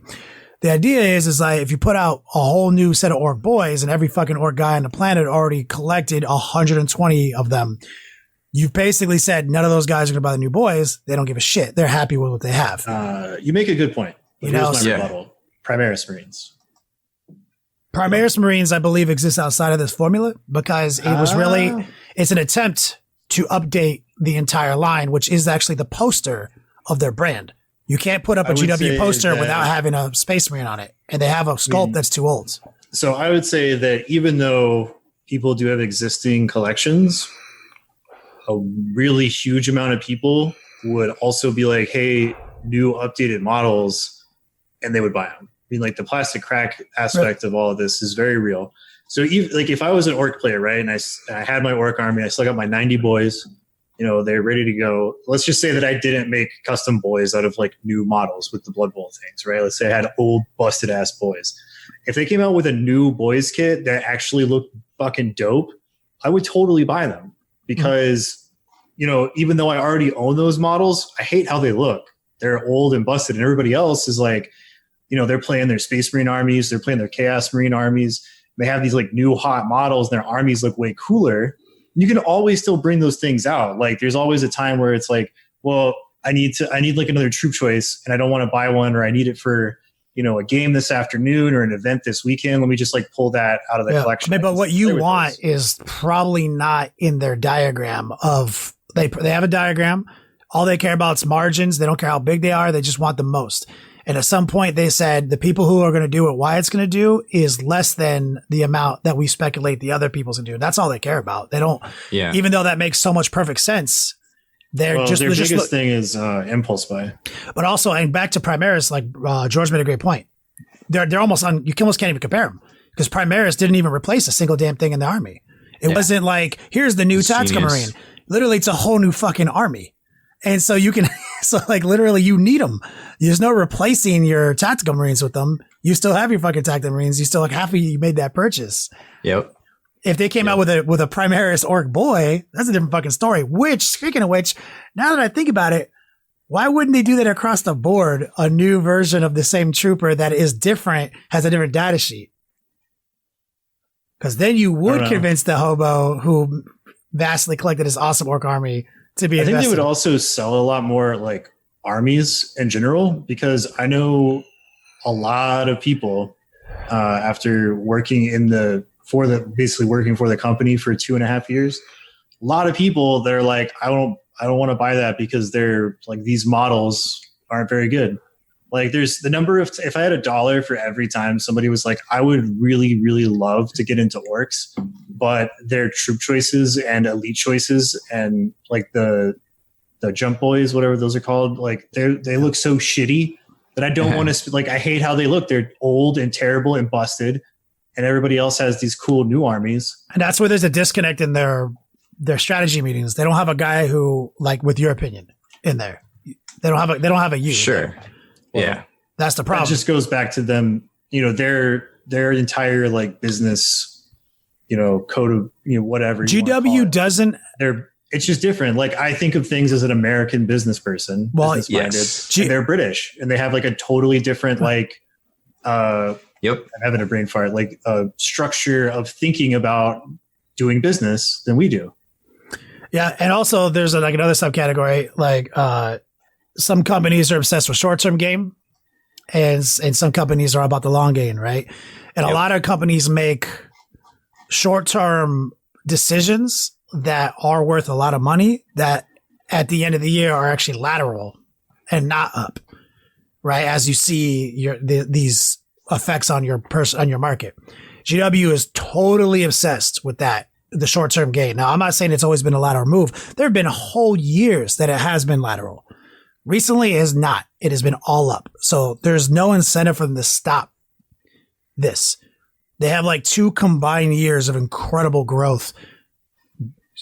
The idea is if you put out a whole new set of orc boys and every fucking orc guy on the planet already collected 120 of them, you've basically said none of those guys are going to buy the new boys. They don't give a shit. They're happy with what they have. You make a good point. Here's my rebuttal. Primaris Marines. Primaris Marines, I believe, exists outside of this formula because it was it's an attempt to update the entire line, which is actually the poster of their brand. You can't put up a GW poster without having a Space Marine on it. And they have a sculpt that's too old. So I would say that even though people do have existing collections, a really huge amount of people would also be like, hey, new updated models, and they would buy them. The plastic crack aspect of all of this is very real. So if I was an orc player, right, and I had my orc army, I still got my 90 boys, they're ready to go. Let's just say that I didn't make custom boys out of new models with the Blood Bowl things, right? Let's say I had old busted ass boys. If they came out with a new boys kit that actually looked fucking dope, I would totally buy them because, even though I already own those models, I hate how they look. They're old and busted, and everybody else is they're playing their Space Marine armies, they're playing their Chaos Marine armies. They have these new hot models, and their armies look way cooler. You can always still bring those things out. There's always a time where it's well, I need another troop choice and I don't want to buy one, or I need it for, a game this afternoon or an event this weekend. Let me just pull that out of the collection. But what you want is probably not in their diagram of, they have a diagram. All they care about is margins. They don't care how big they are. They just want the most. And at some point they said the people who are going to do what Wyatt's going to do is less than the amount that we speculate the other people's going to do. That's all they care about. They don't, even though that makes so much perfect sense. Their biggest thing is impulse buy. But also, and back to Primaris, like George made a great point. They're almost on, you almost can't even compare them because Primaris didn't even replace a single damn thing in the army. It wasn't like, here's the new Tactical Marine. Literally, it's a whole new fucking army. And so you can, so like literally you need them. There's no replacing your Tactical Marines with them. You still have your fucking Tactical Marines. You still like happy you made that purchase. Yep. If they came out with a Primaris Orc boy, that's a different fucking story. Which, speaking of which, now that I think about it, why wouldn't they do that across the board? A new version of the same trooper that is different, has a different data sheet. Because then you would convince the hobo who vastly collected his awesome orc army to be invested. I think they would also sell a lot more like armies in general, because I know a lot of people after working basically working for the company for 2.5 years. A lot of people that are like, I don't want to buy that because they're like, these models aren't very good. Like there's the number of, if I had $1 for every time somebody was like, I would really, really love to get into orcs, but their troop choices and elite choices and like the jump boys, whatever those are called, like they look so shitty that I don't want to, like, I hate how they look. They're old and terrible and busted, and everybody else has these cool new armies. And that's where there's a disconnect in their strategy meetings. They don't have a guy who, like, with your opinion in there. They don't have a you. Sure. Well, that's the problem. It just goes back to them, their entire like business, code of, whatever. GW doesn't. It's just different. Like I think of things as an American business person, business-minded, and they're British, and they have like a totally different like. I'm having a brain fart. Like a structure of thinking about doing business than we do. Yeah, and also there's like another subcategory. Like some companies are obsessed with short-term game, and some companies are about the long game, right? And a lot of companies make short-term decisions that are worth a lot of money that at the end of the year are actually lateral and not up, right? As you see these effects on your market. GW is totally obsessed with that, the short-term gain. Now, I'm not saying it's always been a lateral move. There have been whole years that it has been lateral. Recently, it has not. It has been all up. So there's no incentive for them to stop this. They have like 2 combined years of incredible growth,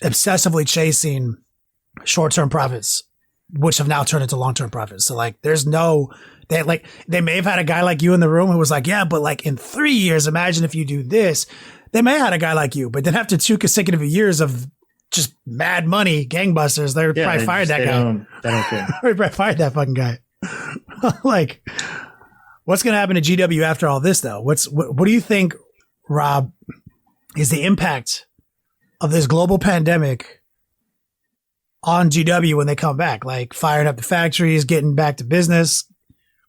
obsessively chasing short-term profits, which have now turned into long-term profits. So like, they may have had a guy like you in the room who was like, yeah, but like in 3 years, imagine if you do this. They may have had a guy like you, but then after 2 consecutive years of just mad money, gangbusters, they probably fired that guy. They don't care. They probably fired that fucking guy. Like, what's going to happen to GW after all this though? What do you think, Rob, is the impact of this global pandemic on GW when they come back? Like firing up the factories, getting back to business.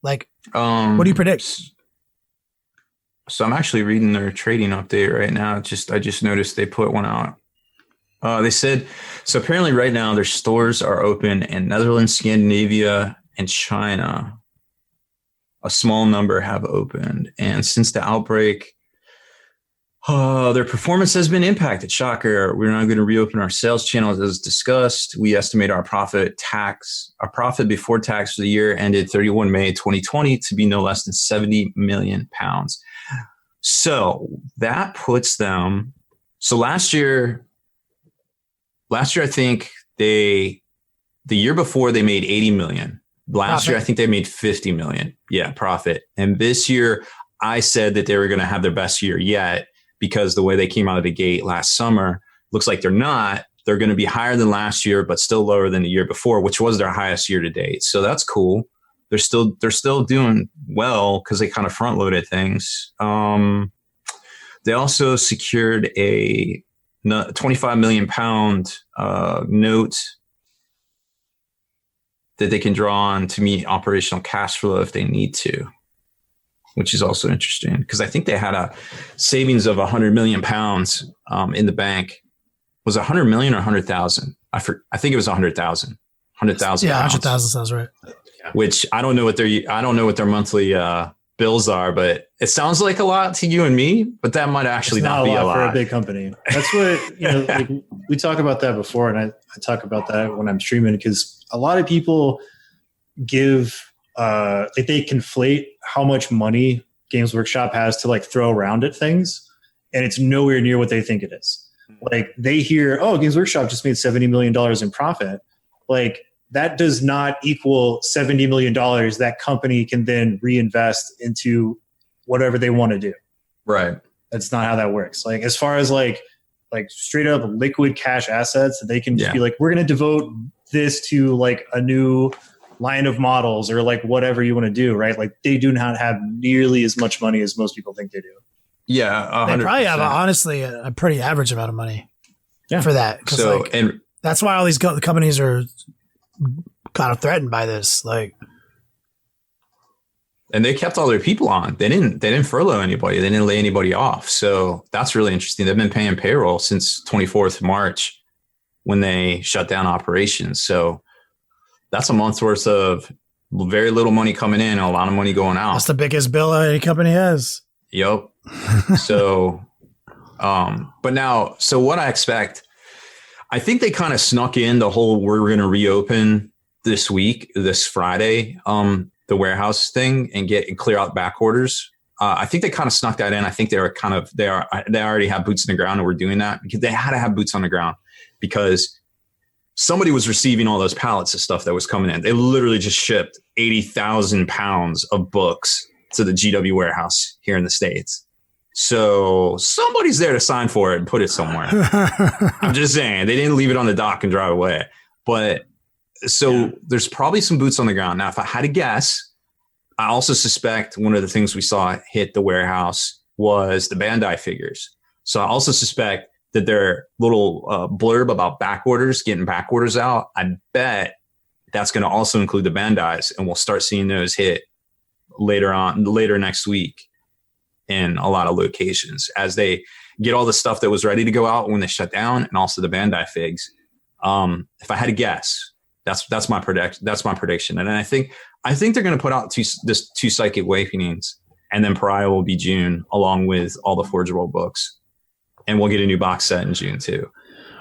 Like, what do you predict? So I'm actually reading their trading update right now. I just noticed they put one out. They said, so apparently right now their stores are open in Netherlands, Scandinavia, and China. A small number have opened. And since the outbreak, their performance has been impacted. Shocker. We're not going to reopen our sales channels as discussed. We estimate our profit before tax for the year ended 31 May 2020 to be no less than 70 million pounds. So that puts them. So last year, I think the year before they made 80 million. Last year, I think they made 50 million. Yeah, profit. And this year, I said that they were going to have their best year yet, because the way they came out of the gate last summer, looks like they're not. They're going to be higher than last year, but still lower than the year before, which was their highest year to date. So that's cool. They're still doing well because they kind of front loaded things. They also secured a 25 million pound note that they can draw on to meet operational cash flow if they need to, which is also interesting because I think they had a savings of 100 million pounds in the bank. Was it 100 million or 100,000? I think it was 100,000. 100,000. Yeah, 100,000 sounds right. which I don't know what their monthly bills are, but it sounds like a lot to you and me, but that might actually not be a lot for a big company. That's what, like we talk about that before. And I talk about that when I'm streaming, because a lot of people give, like they conflate how much money Games Workshop has to like throw around at things. And it's nowhere near what they think it is. Like they hear, oh, Games Workshop just made $70 million in profit. Like that does not equal $70 million that company can then reinvest into whatever they want to do. Right. That's not how that works. Like as far as like straight up liquid cash assets, they can just be like, we're going to devote this to like a new line of models or like whatever you want to do. Right. Like they do not have nearly as much money as most people think they do. Yeah. 100%. They probably have honestly a pretty average amount of money for that. So, like, and that's why all these companies are kind of threatened by this. Like, and they kept all their people on. They didn't furlough anybody. They didn't lay anybody off. So that's really interesting. They've been paying payroll since 24th March when they shut down operations. So that's a month's worth of very little money coming in and a lot of money going out. That's the biggest bill any company has. Yep. So, but now, so what I expect, I think they kind of snuck in the whole, we're going to reopen this Friday, the warehouse thing and clear out back orders. I think they kind of snuck that in. I think they already have boots on the ground and we're doing that because they had to have boots on the ground because somebody was receiving all those pallets of stuff that was coming in. They literally just shipped 80,000 pounds of books to the GW warehouse here in the States. So somebody's there to sign for it and put it somewhere. I'm just saying they didn't leave it on the dock and drive away. But there's probably some boots on the ground. Now, if I had to guess, I also suspect one of the things we saw hit the warehouse was the Bandai figures. So I also suspect that their little blurb about back orders, getting back orders out, I bet that's going to also include the Bandais, and we'll start seeing those hit later next week in a lot of locations as they get all the stuff that was ready to go out when they shut down, and also the Bandai figs. If I had to guess, that's my prediction. And I think they're going to put out two Psychic Awakenings, and then Pariah will be June along with all the Forge World books, and we'll get a new box set in June too.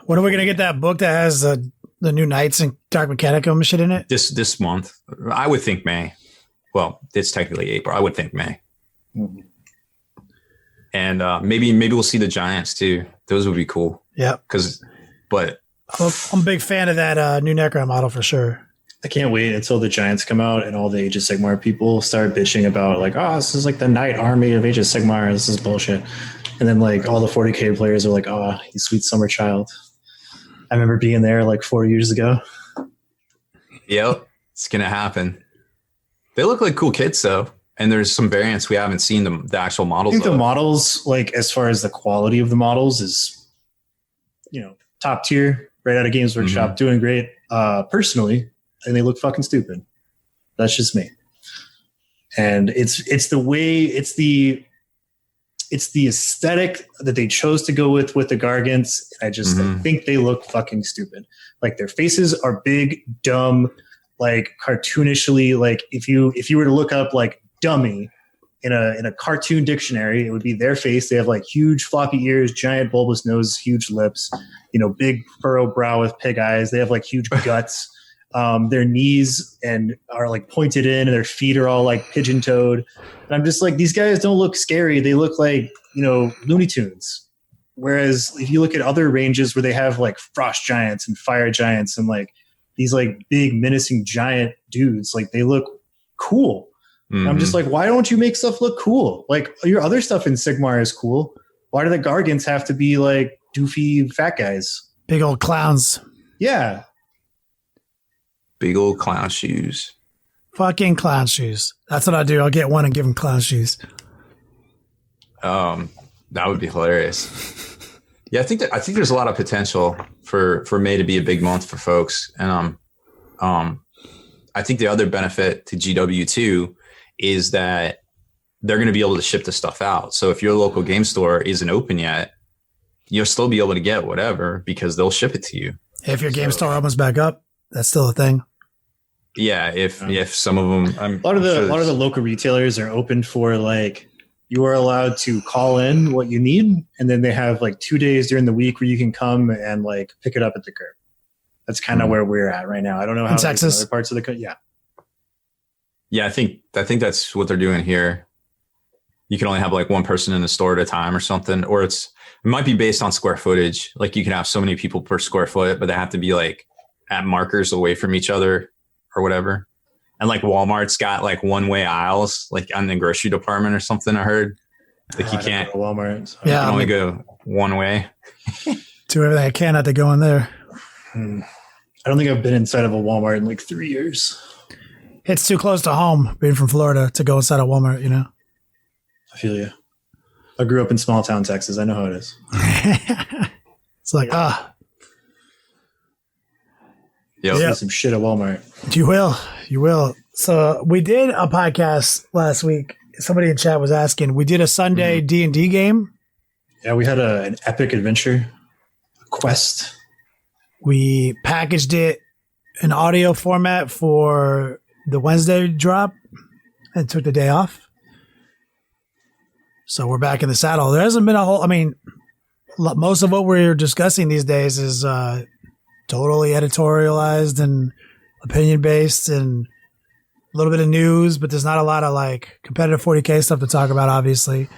When are we going to get that book that has the new Knights and Dark Mechanicum shit in it? This month, I would think May. Well, it's technically April. I would think May. Mm-hmm. And maybe we'll see the Giants too. Those would be cool. Yeah. I'm a big fan of that new Necron model for sure. I can't wait until the Giants come out and all the Age of Sigmar people start bitching about like, oh, this is like the Knight Army of Age of Sigmar. This is bullshit. And then like all the 40K players are like, oh, you sweet summer child. I remember being there like 4 years ago. Yep, it's gonna happen. They look like cool kids though. And there's some variants we haven't seen the actual models. I think the models, like as far as the quality of the models, is top tier, right out of Games Workshop, doing great. Personally, and they look fucking stupid. That's just me. And it's the aesthetic that they chose to go with the Gargants. I think they look fucking stupid. Like their faces are big, dumb, like cartoonishly. Like if you were to look up like dummy in a cartoon dictionary, it would be their face. They have like huge floppy ears, giant bulbous nose, huge lips, big furrowed brow with pig eyes. They have like huge guts. Their knees are like pointed in, and their feet are all like pigeon-toed. And I'm just like, these guys don't look scary. They look like, Looney Tunes. Whereas if you look at other ranges where they have like frost giants and fire giants and like these like big menacing giant dudes, like they look cool. Mm-hmm. I'm just like, why don't you make stuff look cool? Like your other stuff in Sigmar is cool. Why do the Gargants have to be like doofy fat guys? Big old clowns. Yeah. Big old clown shoes. Fucking clown shoes. That's what I do. I'll get one and give them clown shoes. That would be hilarious. Yeah, I think there's a lot of potential for May to be a big month for folks. And I think the other benefit to GW too is that they're going to be able to ship the stuff out. So if your local game store isn't open yet, you'll still be able to get whatever because they'll ship it to you. If your game store opens back up, that's still a thing. if some of them, a lot of the local retailers are open for like, you are allowed to call in what you need, and then they have like 2 days during the week where you can come and like pick it up at the curb. That's kind of where we're at right now. I don't know how in Texas, other parts of the country. Yeah, I think that's what they're doing here. You can only have like one person in the store at a time or something, or it might be based on square footage. Like you can have so many people per square foot, but they have to be like at markers away from each other or whatever. And like Walmart's got like one-way aisles, like on the grocery department or something. I heard like you can't go to Walmart. So. Yeah, you can only go one way. Do everything I can not to go in there. I don't think I've been inside of a Walmart in like 3 years. It's too close to home, being from Florida, to go inside a Walmart. You know. I feel you. I grew up in small town Texas. I know how it is. It's like Yeah, some shit at Walmart. You will. So we did a podcast last week. Somebody in chat was asking. We did a Sunday D&D game. Yeah, we had an epic adventure, a quest. We packaged it in audio format for the Wednesday drop and took the day off. So we're back in the saddle. There hasn't been a whole. I mean, most of what we're discussing these days is totally editorialized and opinion based and a little bit of news, but there's not a lot of like competitive 40K stuff to talk about, obviously.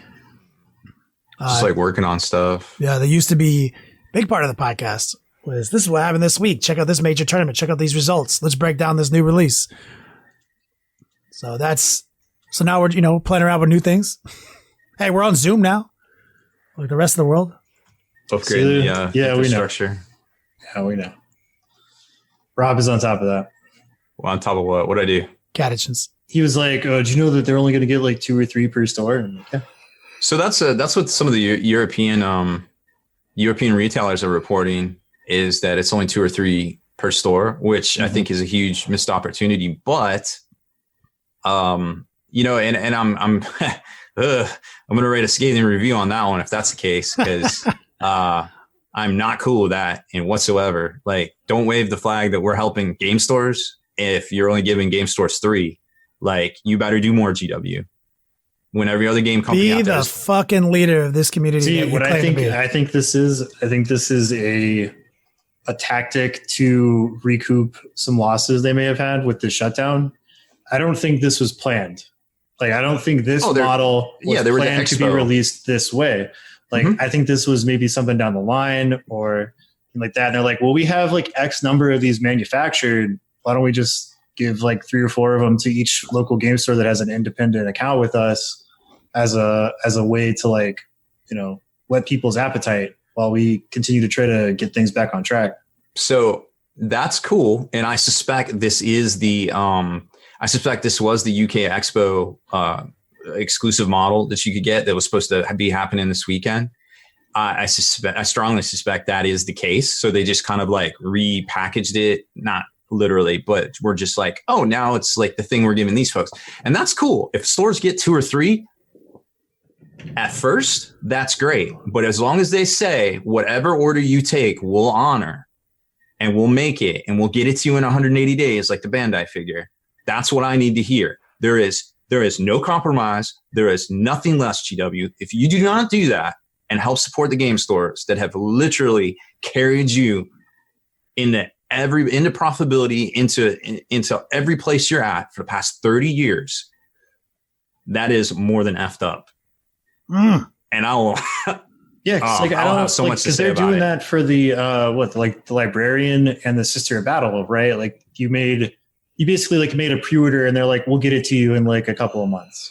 Just like working on stuff. Yeah, there used to be a big part of the podcast was this is what happened this week. Check out this major tournament. Check out these results. Let's break down this new release. So now we're, playing around with new things. Hey, we're on Zoom now. Like the rest of the world. Upgrading the infrastructure. We know. Yeah, we know. Rob is on top of that. Well, on top of what? What'd I do? Catachans. He was like, "Do you know that they're only going to get like 2 or 3 per store?" And like, yeah. So that's what some of the European retailers are reporting is that it's only 2 or 3 per store, which I think is a huge missed opportunity. But, and I'm I'm going to write a scathing review on that one if that's the case, because I'm not cool with that in whatsoever. Like, don't wave the flag that we're helping game stores if you're only giving game stores 3. Like, you better do more, GW. When every other game company be the fucking leader of this community. See, what I think this is a tactic to recoup some losses they may have had with the shutdown. I don't think this was planned. Like, I don't think this model was planned to be released this way. Like, I think this was maybe something down the line or like that. And they're like, well, we have like X number of these manufactured. Why don't we just give like 3 or 4 of them to each local game store that has an independent account with us as a way to like, whet people's appetite while we continue to try to get things back on track. So that's cool. And I suspect this is this was the UK Expo exclusive model that you could get that was supposed to be happening this weekend. I strongly suspect that is the case. So they just kind of like repackaged it, not literally, but we're just like, oh, now it's like the thing we're giving these folks. And that's cool. If stores get 2 or 3 at first, that's great. But as long as they say whatever order you take, we'll honor and we'll make it and we'll get it to you in 180 days, like the Bandai figure. That's what I need to hear. There is no compromise. There is nothing less, GW. If you do not do that and help support the game stores that have literally carried you into profitability, into every place you're at for the past 30 years, that is more than effed up. And I will. Yeah, I don't have so much to say about it. Because they're doing that for the the librarian and the Sister of Battle, right? Like you basically like made a pre-order and they're like, we'll get it to you in like a couple of months.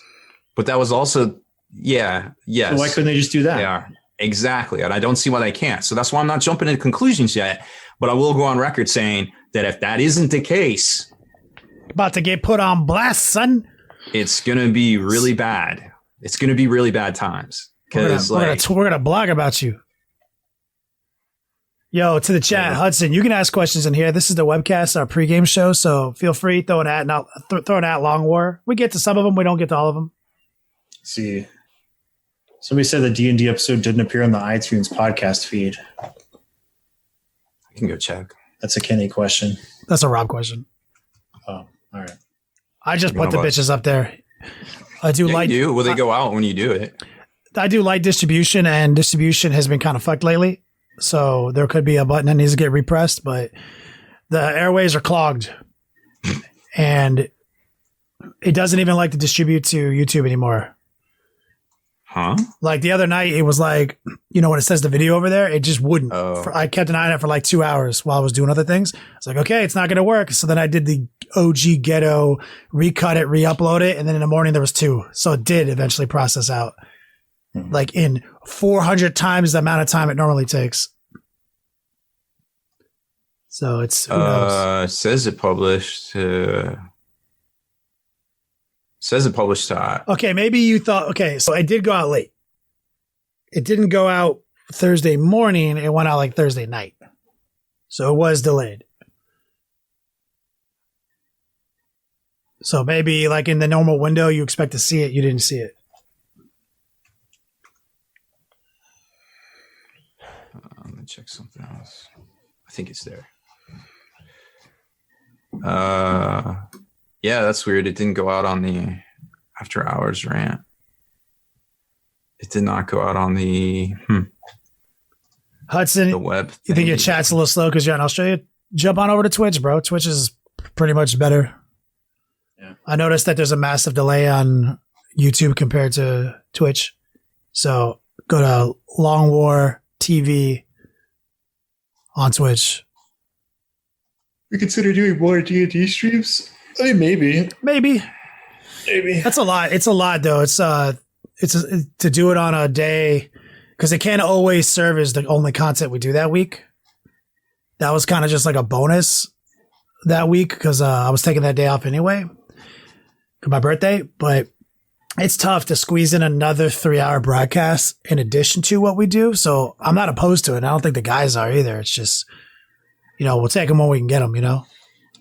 But that was also, yes. So why couldn't they just do that? Yeah, exactly. And I don't see why they can't. So that's why I'm not jumping into conclusions yet. But I will go on record saying that if that isn't the case, about to get put on blast, son, it's going to be really bad. It's going to be really bad times. Because we're gonna blog about you. Yo, to the chat, Hudson, you can ask questions in here. This is the webcast, our pregame show, so feel free throw an at Long War. We get to some of them, we don't get to all of them. Let's see, somebody said the D&D episode didn't appear on the iTunes podcast feed. I can go check. That's a Kenny question. That's a Rob question. Oh, All right. I just put the bitches up there. I do Yeah, light. you do. Will they go out when you do it? I do light distribution, and distribution has been kind of fucked lately. So there could be a button that needs to get repressed, but the airways are clogged, and it doesn't even like to distribute to YouTube anymore. Huh? Like the other night, it was like, you know, when it says the video over there, it just wouldn't. Oh. I kept an eye on it for like 2 hours while I was doing other things. It's like, okay, it's not going to work. So then I did the OG ghetto, recut it, re-upload it. And then in the morning there was 2. So it did eventually process out like in 400 times the amount of time it normally takes. So it's, who knows? It says it published. Says it published to. Okay, maybe you thought, okay, so it did go out late. It didn't go out Thursday morning. It went out like Thursday night. So it was delayed. So maybe like in the normal window, you expect to see it. You didn't see it. Let me check something else. I think it's there. Yeah, that's weird. It didn't go out on the after hours rant. It did not go out on the Hudson, the web. you think your chat's a little slow because you're in Australia? Jump on over to Twitch, bro. Twitch is pretty much better. Yeah. I noticed that there's a massive delay on YouTube compared to Twitch. So go to Long War TV on Twitch. We consider doing more D&D streams? I mean, maybe. Maybe. That's a lot. It's a lot though. It's to do it on a day because it can't always serve as the only content we do that week. That was kind of just like a bonus that week because I was taking that day off anyway for my birthday. But it's tough to squeeze in another 3-hour broadcast in addition to what we do. So I'm not opposed to it. And I don't think the guys are either. It's just, you know, we'll take them when we can get them, you know?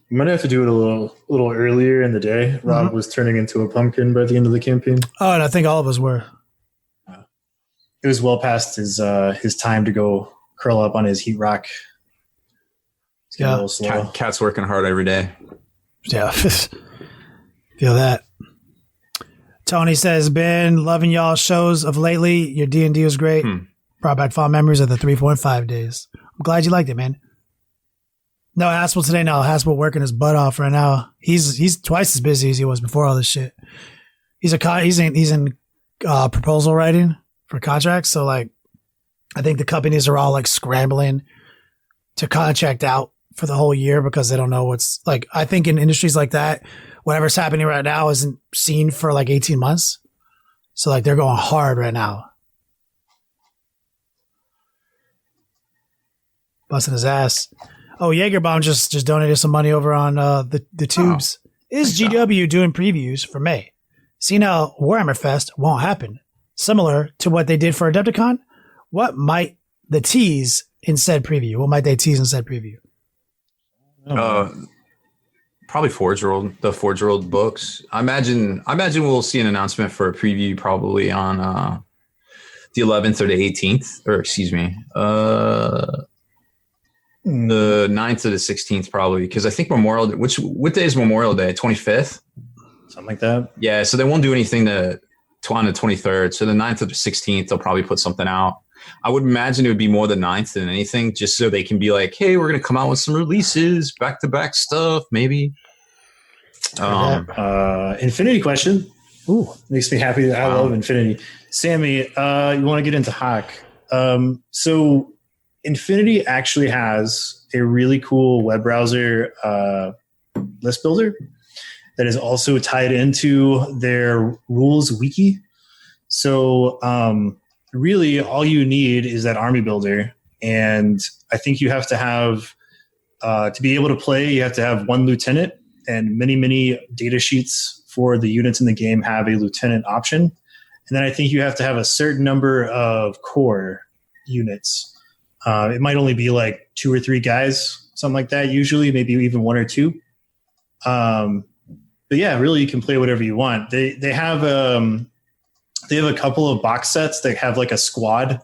You might have to do it a little earlier in the day. Rob was turning into a pumpkin by the end of the campaign. Oh, and I think all of us were. It was well past his time to go curl up on his heat rock. It's getting a little slow. Cat's working hard every day. Yeah. Feel that. Tony says, been loving y'all shows of lately. Your D&D was great. Brought back fond memories of the 3.5 days. I'm glad you liked it, man. No, Haspil today. No, Haspil working his butt off right now. He's twice as busy as he was before all this shit. He's in proposal writing for contracts. So like, I think the companies are all like scrambling to contract out for the whole year because they don't know what's like. I think in industries like that, whatever's happening right now isn't seen for like 18 months. So like they're going hard right now. Busting his ass. Oh, Jaegerbomb just donated some money over on the tubes. Is GW doing previews for May? See now, Warhammer Fest won't happen. Similar to what they did for Adepticon, what might the tease in said preview? What might they tease in said preview? Probably the Forge World books. I imagine we'll see an announcement for a preview probably on the 11th or the 18th, or excuse me, the 9th or the 16th probably, because I think Memorial Day, what day is Memorial Day? 25th? Something like that. Yeah, so they won't do anything on the 23rd. So the 9th or the 16th, they'll probably put something out. I would imagine it would be more the 9th than anything, just so they can be like, hey, we're going to come out with some releases, back-to-back stuff, maybe. Infinity question. Ooh, makes me happy. I love Infinity. Sammy, you want to get into Hawk. So Infinity actually has a really cool web browser list builder that is also tied into their rules wiki. So really all you need is that army builder. And I think you have to have, to be able to play, you have to have one lieutenant, and many data sheets for the units in the game have a lieutenant option. And then I think you have to have a certain number of core units. It might only be like 2 or 3 guys, something like that. Usually, maybe even 1 or 2. But yeah, really, you can play whatever you want. They have a couple of box sets that have like a squad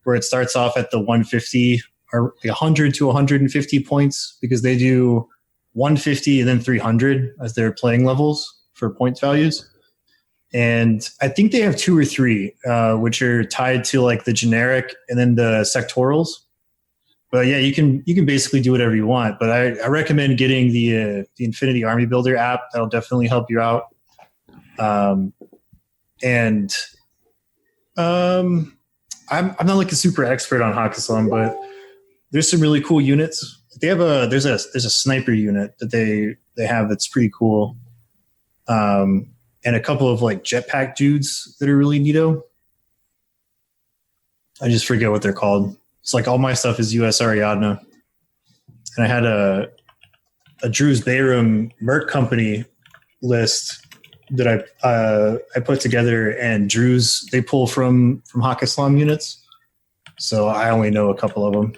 where it starts off at the 150 or 100 to 150 points because they do 150 and then 300 as their playing levels for points values. And I think they have 2 or 3, which are tied to like the generic and then the sectorals. But yeah, you can basically do whatever you want. But I recommend getting the Infinity Army Builder app. That'll definitely help you out. I'm not like a super expert on Hakkaslam, but there's some really cool units. They have there's a sniper unit that they have that's pretty cool. And a couple of like jetpack dudes that are really neato. I just forget what they're called. It's like all my stuff is US Ariadna. And I had a Drew's Bayram Merc Company list that I put together, and Drew's, they pull from Hakkaslam units. So I only know a couple of them.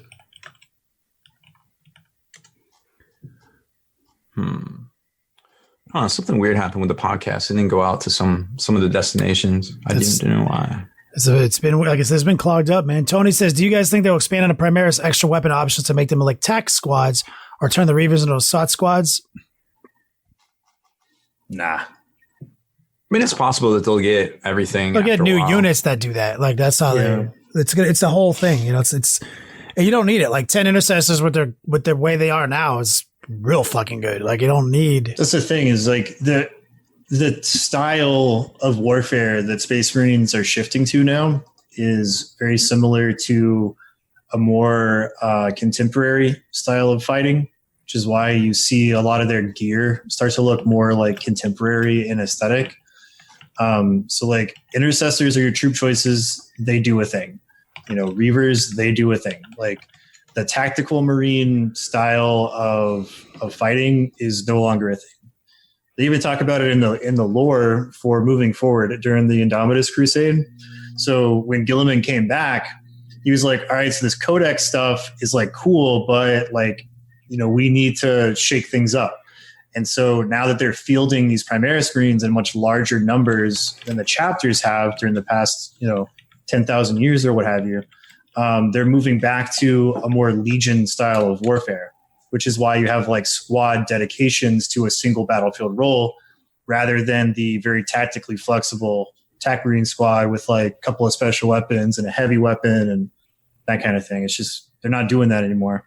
Something weird happened with the podcast. It didn't go out to some of the destinations. I didn't know why. So it's been, like I said, it's been clogged up, man. Tony says, do you guys think they'll expand on the Primaris extra weapon options to make them like tac squads or turn the Reavers into assault squads? Nah. I mean, it's possible that they'll get everything. They'll get new units that do that. Like that's how it's the whole thing. You know, it's and you don't need it. Like 10 intercessors with their way they are now is real fucking good. Like you don't need. That's the thing is like the style of warfare that Space Marines are shifting to now is very similar to a more contemporary style of fighting, which is why you see a lot of their gear start to look more like contemporary in aesthetic. So like intercessors are your troop choices. They do a thing, you know, Reavers, they do a thing. Like the tactical Marine style of fighting is no longer a thing. They even talk about it in the lore for moving forward during the Indomitus Crusade. So when Gilliman came back, he was like, all right, so this codex stuff is like cool, but like, you know, we need to shake things up. And so now that they're fielding these Primaris Marines in much larger numbers than the chapters have during the past, 10,000 years or what have you, they're moving back to a more Legion style of warfare, which is why you have like squad dedications to a single battlefield role rather than the very tactically flexible TAC Marine squad with like a couple of special weapons and a heavy weapon and that kind of thing. It's just, they're not doing that anymore.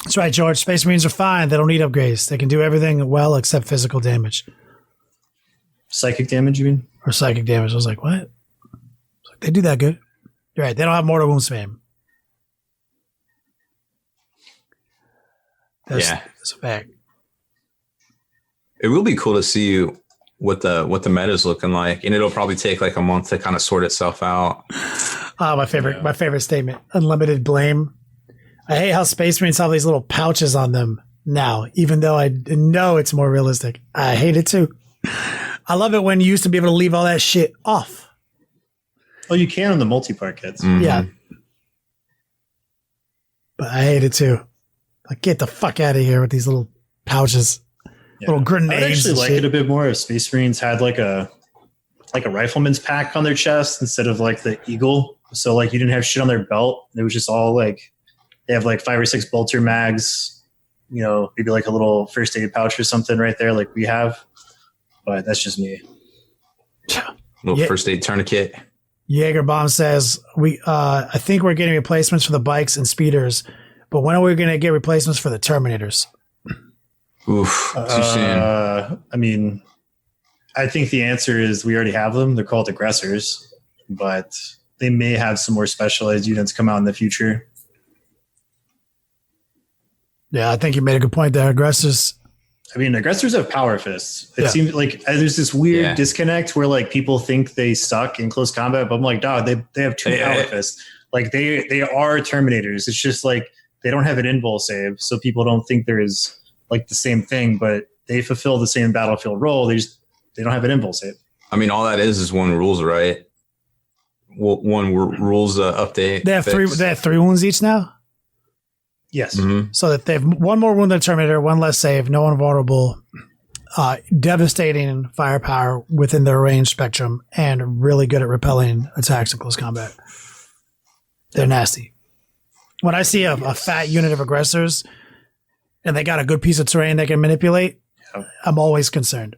That's right, George. Space Marines are fine. They don't need upgrades. They can do everything well except physical damage. Psychic damage, you mean? Or psychic damage. I was like, what? They do that good. You're right. They don't have mortal wound spam. That's a fact. It will be cool to see what the meta's looking like, and it'll probably take like a month to kind of sort itself out. Oh, my favorite statement. Unlimited blame. I hate how Space Marines have these little pouches on them now, even though I know it's more realistic. I hate it too. I love it when you used to be able to leave all that shit off. Oh, you can on the multi-part kits. Mm-hmm. Yeah. But I hate it too. Like, get the fuck out of here with these little pouches. Yeah. Little grenades. I'd actually like shit. it a bit more if Space Marines had like a rifleman's pack on their chest instead of like the Eagle. So like you didn't have shit on their belt. It was just all like, they have like 5 or 6 bolter mags, maybe like a little first aid pouch or something right there like we have. But that's just me. Little first aid tourniquet. Jaeger Bomb says, I think we're getting replacements for the bikes and speeders, but when are we going to get replacements for the Terminators? Oof, too soon. I mean, I think the answer is we already have them. They're called aggressors, but they may have some more specialized units come out in the future. Yeah, I think you made a good point there. Aggressors. I mean, aggressors have power fists. It seems like there's this weird disconnect where like people think they suck in close combat, but I'm like, dog, they have 2 power fists. Like they are Terminators. It's just like they don't have an invul save, so people don't think there is like the same thing, but they fulfill the same battlefield role. They don't have an invul save. I mean, all that is one rules, right? One rules update. They have fix. They have 3 wounds each now. Yes. Mm-hmm. So that they have 1 more wound than Terminator, 1 less save, no invulnerable, devastating firepower within their range spectrum, and really good at repelling attacks in close combat. They're nasty. when I see a fat unit of aggressors and they got a good piece of terrain they can manipulate, I'm always concerned.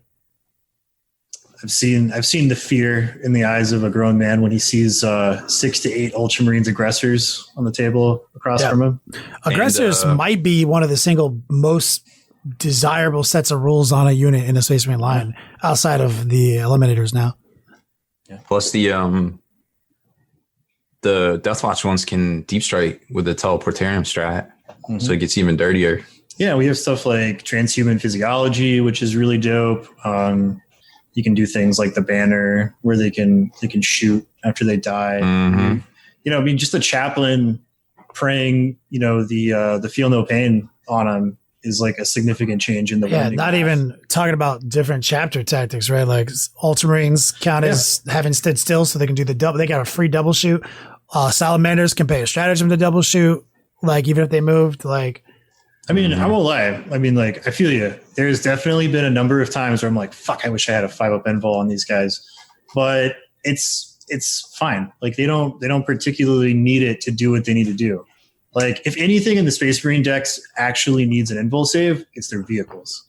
I've seen the fear in the eyes of a grown man when he sees 6 to 8 Ultramarines aggressors on the table across from him. Aggressors might be one of the single most desirable sets of rules on a unit in a Space Marine line outside of the Eliminators now. Yeah. Plus the Deathwatch ones can deep strike with the Teleportarium strat, so it gets even dirtier. Yeah, we have stuff like transhuman physiology, which is really dope. You can do things like the banner where they can shoot after they die. You know, I mean, just a chaplain praying, you know, the feel no pain on them is like a significant change in the not even talking about different chapter tactics, right? Like Ultramarines count as having stood still, so they can do the double. They got a free double shoot. Salamanders can pay a stratagem to double shoot, like even if they moved. Like, I mean, I won't lie. I mean, like, I feel you. There's definitely been a number of times where I'm like, fuck, I wish I had a 5-up invul on these guys, but it's fine. Like, they don't particularly need it to do what they need to do. Like, if anything in the Space Marine decks actually needs an invul save, it's their vehicles.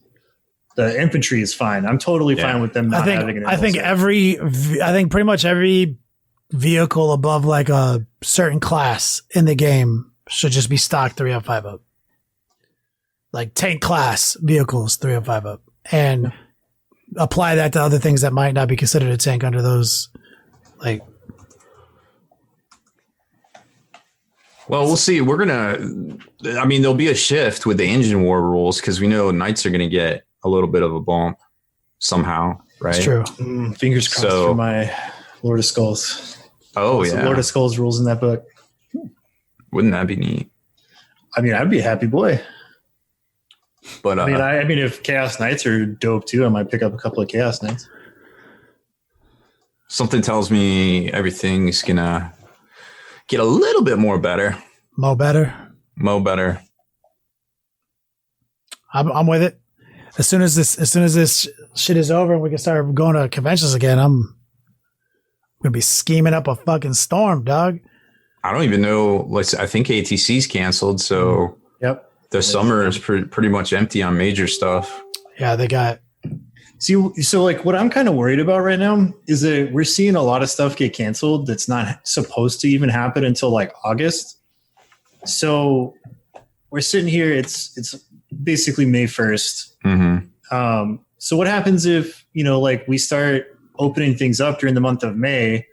The infantry is fine. I'm totally fine with them not having an invul save. I think pretty much every vehicle above like a certain class in the game should just be stock 3-up, 5-up. Like tank class vehicles, 3-up, 5-up, and apply that to other things that might not be considered a tank under those. Like, well, we'll see. There'll be a shift with the engine war rules because we know knights are gonna get a little bit of a bump somehow, right? It's true. Fingers crossed for my Lord of Skulls. Oh, yeah. Lord of Skulls rules in that book. Wouldn't that be neat? I mean, I'd be a happy boy. But I mean, if Chaos Knights are dope too, I might pick up a couple of Chaos Knights. Something tells me everything's gonna get a little bit more better. Mo better. I'm with it. As soon as this shit is over and we can start going to conventions again, I'm gonna be scheming up a fucking storm, dog. I don't even know. I think ATC's canceled, so yep. The summer is pretty much empty on major stuff. Yeah, they got. See, so like what I'm kind of worried about right now is that we're seeing a lot of stuff get canceled that's not supposed to even happen until like August. So we're sitting here. It's basically May 1st. So what happens if, you know, like we start opening things up during the month of May,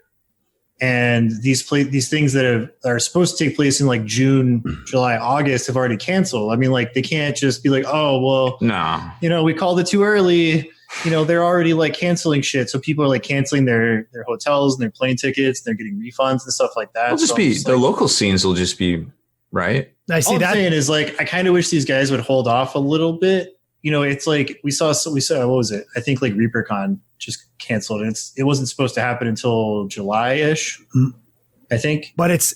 and these things that are supposed to take place in like June, July, August have already canceled? I mean, like they can't just be like, oh, well, no, you know, we called it too early. You know, they're already like canceling shit. So people are like canceling their hotels and their plane tickets. And they're getting refunds and stuff like that. It'll just be the local scenes will just be right. I see all that. I'm saying is like, I kind of wish these guys would hold off a little bit. You know, it's like we saw, what was it? I think like ReaperCon just canceled. And it wasn't supposed to happen until July-ish, I think. But it's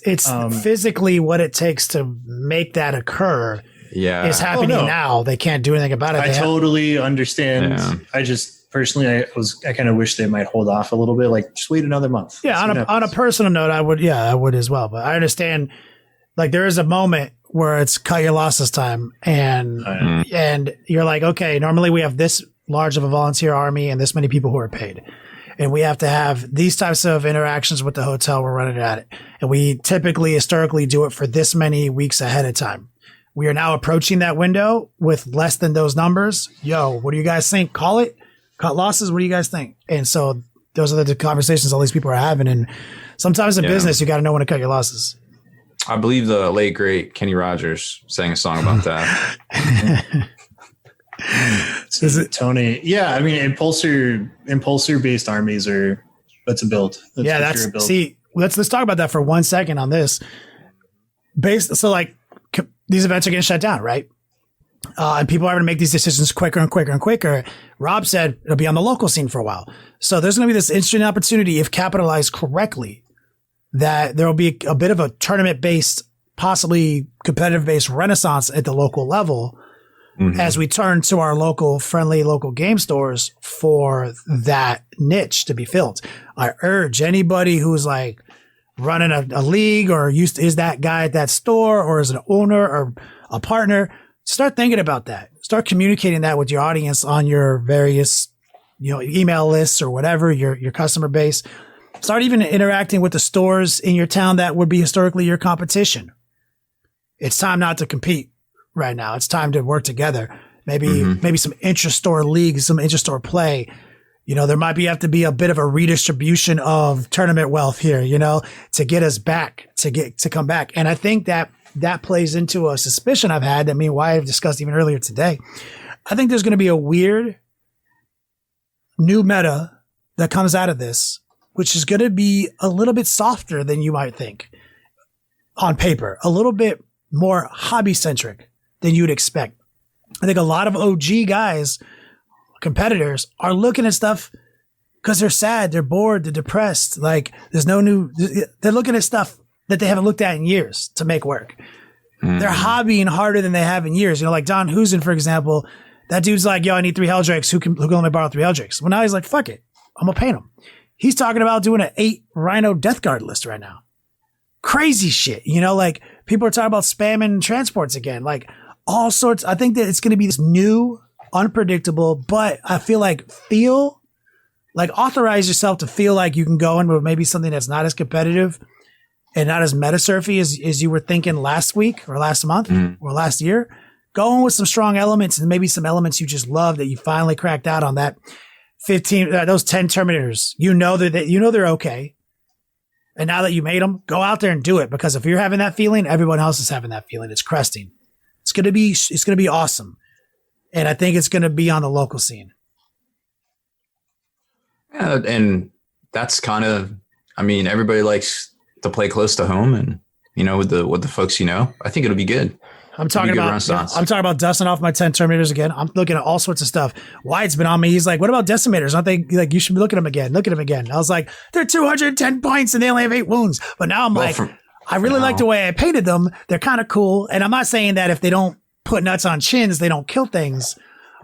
physically what it takes to make that occur. Yeah, is happening now. They can't do anything about it. I totally understand. Yeah. I just personally, I kind of wish they might hold off a little bit. Like just wait another month. Yeah, on a personal note, I would as well. But I understand. Like there is a moment where it's cut your losses time, and you're like, okay, normally we have this large of a volunteer army and this many people who are paid, and we have to have these types of interactions with the hotel we're running at it, and we typically historically do it for this many weeks ahead of time. We are now approaching that window with less than those numbers. Yo, what do you guys think? Call it? Cut losses? What do you guys think? And so those are the conversations all these people are having. And sometimes in business, you got to know when to cut your losses. I believe the late, great Kenny Rogers sang a song about that. Is it Tony? Yeah, I mean, impulsor based armies that's a build. That's a build. See, let's talk about that for 1 second on this. So like, these events are getting shut down, right? And people are going to make these decisions quicker and quicker and quicker. Rob said it'll be on the local scene for a while. So there's going to be this interesting opportunity, if capitalized correctly, that there will be a bit of a tournament-based, possibly competitive-based renaissance at the local level as we turn to our local friendly local game stores for that niche to be filled. I urge anybody who's like, running a league, or is that guy at that store, or is an owner or a partner? Start thinking about that. Start communicating that with your audience on your various, email lists or whatever, your customer base. Start even interacting with the stores in your town that would be historically your competition. It's time not to compete right now. It's time to work together. Maybe some intra-store leagues, some intra-store play. There might have to be a bit of a redistribution of tournament wealth here, to get us back, to come back. And I think that plays into a suspicion I've had that me and Wyatt have discussed even earlier today. I think there's going to be a weird new meta that comes out of this, which is going to be a little bit softer than you might think on paper, a little bit more hobby centric than you'd expect. I think a lot of OG guys, competitors, are looking at stuff because they're sad, they're bored, they're depressed. Like there's they're looking at stuff that they haven't looked at in years to make work. They're hobbying harder than they have in years. Like Don Husen, for example, that dude's like, yo, I need 3 Helldrakes. Who can let me borrow 3 Helldrakes? Well, now he's like, fuck it. I'm going to paint them. He's talking about doing an 8 Rhino Death Guard list right now. Crazy shit. like people are talking about spamming transports again, like all sorts. I think that it's going to be this new, unpredictable, but I feel like authorize yourself to feel like you can go in with maybe something that's not as competitive and not as meta surfy as you were thinking last week or last month or last year. Go in with some strong elements and maybe some elements you just love that you finally cracked out on that 15, those 10 Terminators. They're okay. And now that you made them, go out there and do it, because if you're having that feeling, everyone else is having that feeling. It's cresting. It's going to be awesome. And I think it's going to be on the local scene. Yeah, and that's kind of, everybody likes to play close to home, and with the folks I think it'll be good. I'm talking about dusting off my 10 Terminators again. I'm looking at all sorts of stuff. Wyatt's been on me. He's like, what about Decimators? Aren't they like, you should be looking at them again. Look at them again. I was like, they're 210 points and they only have 8 wounds. But now I'm I really like the way I painted them. They're kind of cool. And I'm not saying that if they don't put nuts on chins, they don't kill things.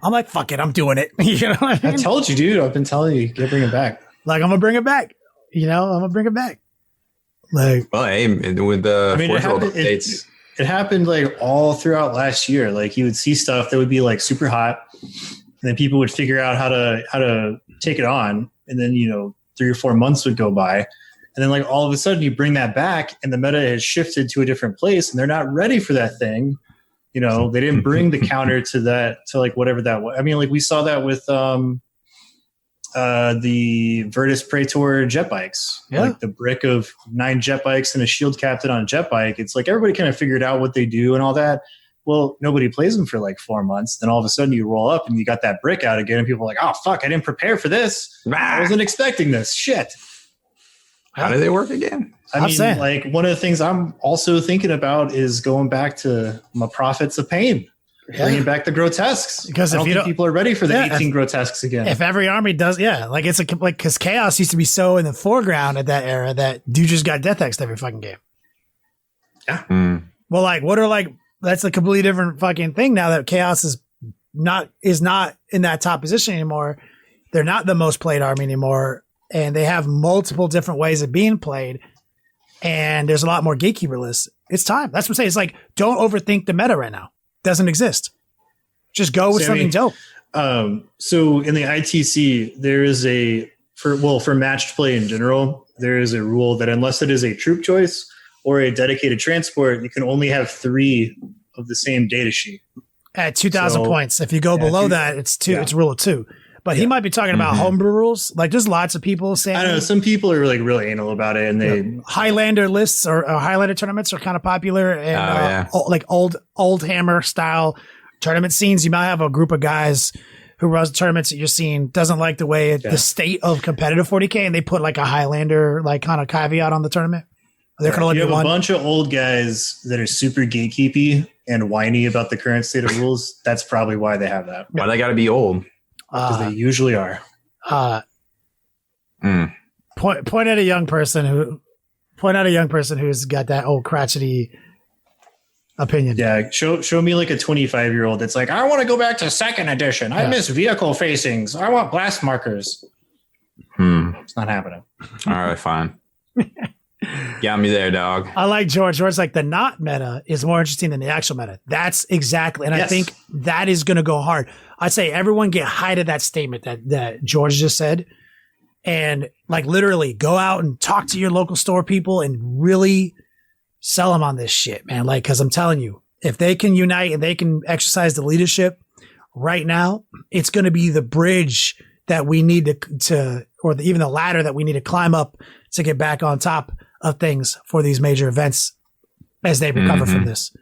I'm like, fuck it, I'm doing it. I told you, dude. I've been telling you, gotta bring it back. Like, I'm gonna bring it back. I'm gonna bring it back. Like, well, hey, with the Forge World updates. It happened like all throughout last year. Like you would see stuff that would be like super hot, and then people would figure out how to take it on, and then 3 or 4 months would go by, and then like all of a sudden you bring that back, and the meta has shifted to a different place, and they're not ready for that thing. They didn't bring the counter to that, to like whatever that was. Like we saw that with the Virtus Praetor jet bikes, like the brick of 9 jet bikes and a shield captain on a jet bike. It's like everybody kind of figured out what they do and all that. Well, nobody plays them for like 4 months. Then all of a sudden you roll up and you got that brick out again, and people are like, oh fuck, I didn't prepare for this. I wasn't expecting this shit. How do they work again? Like one of the things I'm also thinking about is going back to my Prophets of Pain. Bringing back the grotesques, because I don't think people are ready for the 18 grotesques again. If every army does, because chaos used to be so in the foreground at that era that you just got death X every fucking game. Yeah. Well, that's a completely different fucking thing now that chaos is not in that top position anymore. They're not the most played army anymore, and they have multiple different ways of being played, and there's a lot more gatekeeper lists. It's time. That's what I'm saying. It's like, don't overthink the meta right now. Doesn't exist. Just go with something dope. So in the ITC, there is for matched play in general, there is a rule that unless it is a troop choice or a dedicated transport, you can only have 3 of the same data sheet at 2,000 points. If you go below that, it's 2. It's rule of 2. But he might be talking about homebrew rules. Like, there's lots of people saying, I don't know, some people are like really anal about it, and they Highlander lists or Highlander tournaments are kind of popular, and like old hammer style tournament scenes. You might have a group of guys who runs tournaments that you're seeing doesn't like the way the state of competitive 40K, and they put like a Highlander like kind of caveat on the tournament. They're going to let you you have one. A bunch of old guys that are super gatekeepy and whiny about the current state of rules. That's probably why they have that. Why they got to be old? Because they usually are. Point at a young person who's got that old crotchety opinion. Yeah, show me like a 25-year-old that's like, I want to go back to 2nd edition. I miss vehicle facings. I want blast markers. It's not happening. All right, fine. Got me there, dog. I like George. George's like, the not meta is more interesting than the actual meta. That's exactly. And I think that is going to go hard. I'd say everyone get high to that statement that George just said. And like literally go out and talk to your local store people and really sell them on this shit, man. Like, cause I'm telling you, if they can unite and they can exercise the leadership right now, it's going to be the bridge that we need even the ladder that we need to climb up to get back on top of things for these major events as they recover from this.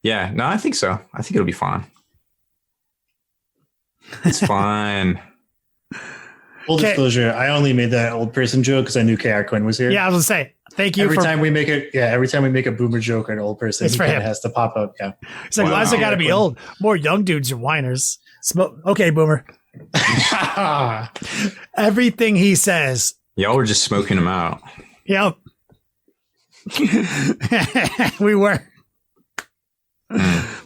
Yeah, no, I think so. I think it'll be fine. It's fine. Full disclosure, I only made that old person joke because I knew KR Quinn was here. Yeah, I was gonna say thank you. Every time we make a boomer joke or an old person, he has to pop up. Yeah, it's like, why does it got to be old? More young dudes are whiners. Okay, boomer. Everything he says. Y'all were just smoking him out. Yep. We were.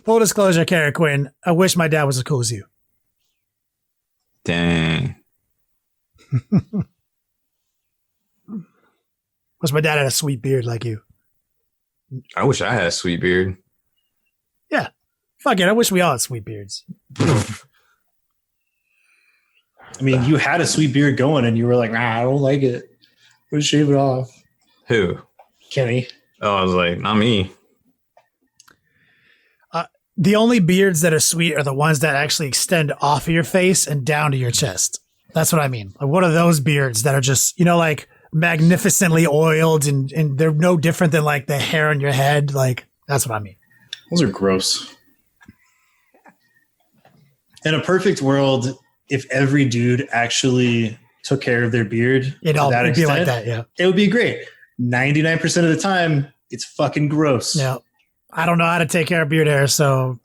Full disclosure, KR Quinn. I wish my dad was as cool as you. Dang. Wish my dad had a sweet beard like you. I wish I had a sweet beard. Yeah. Fuck it. I wish we all had sweet beards. I mean, you had a sweet beard going and you were like, nah, I don't like it. Let's shave it off. Who? Kenny. Oh, I was like, not me. The only beards that are sweet are the ones that actually extend off of your face and down to your chest. That's what I mean. Like, what are those beards that are just, like magnificently oiled and they're no different than like the hair on your head? Like, that's what I mean. Those are gross. In a perfect world, if every dude actually took care of their beard, it'd be like that. Yeah, it would be great. 99% of the time, it's fucking gross. Yeah, I don't know how to take care of beard hair, so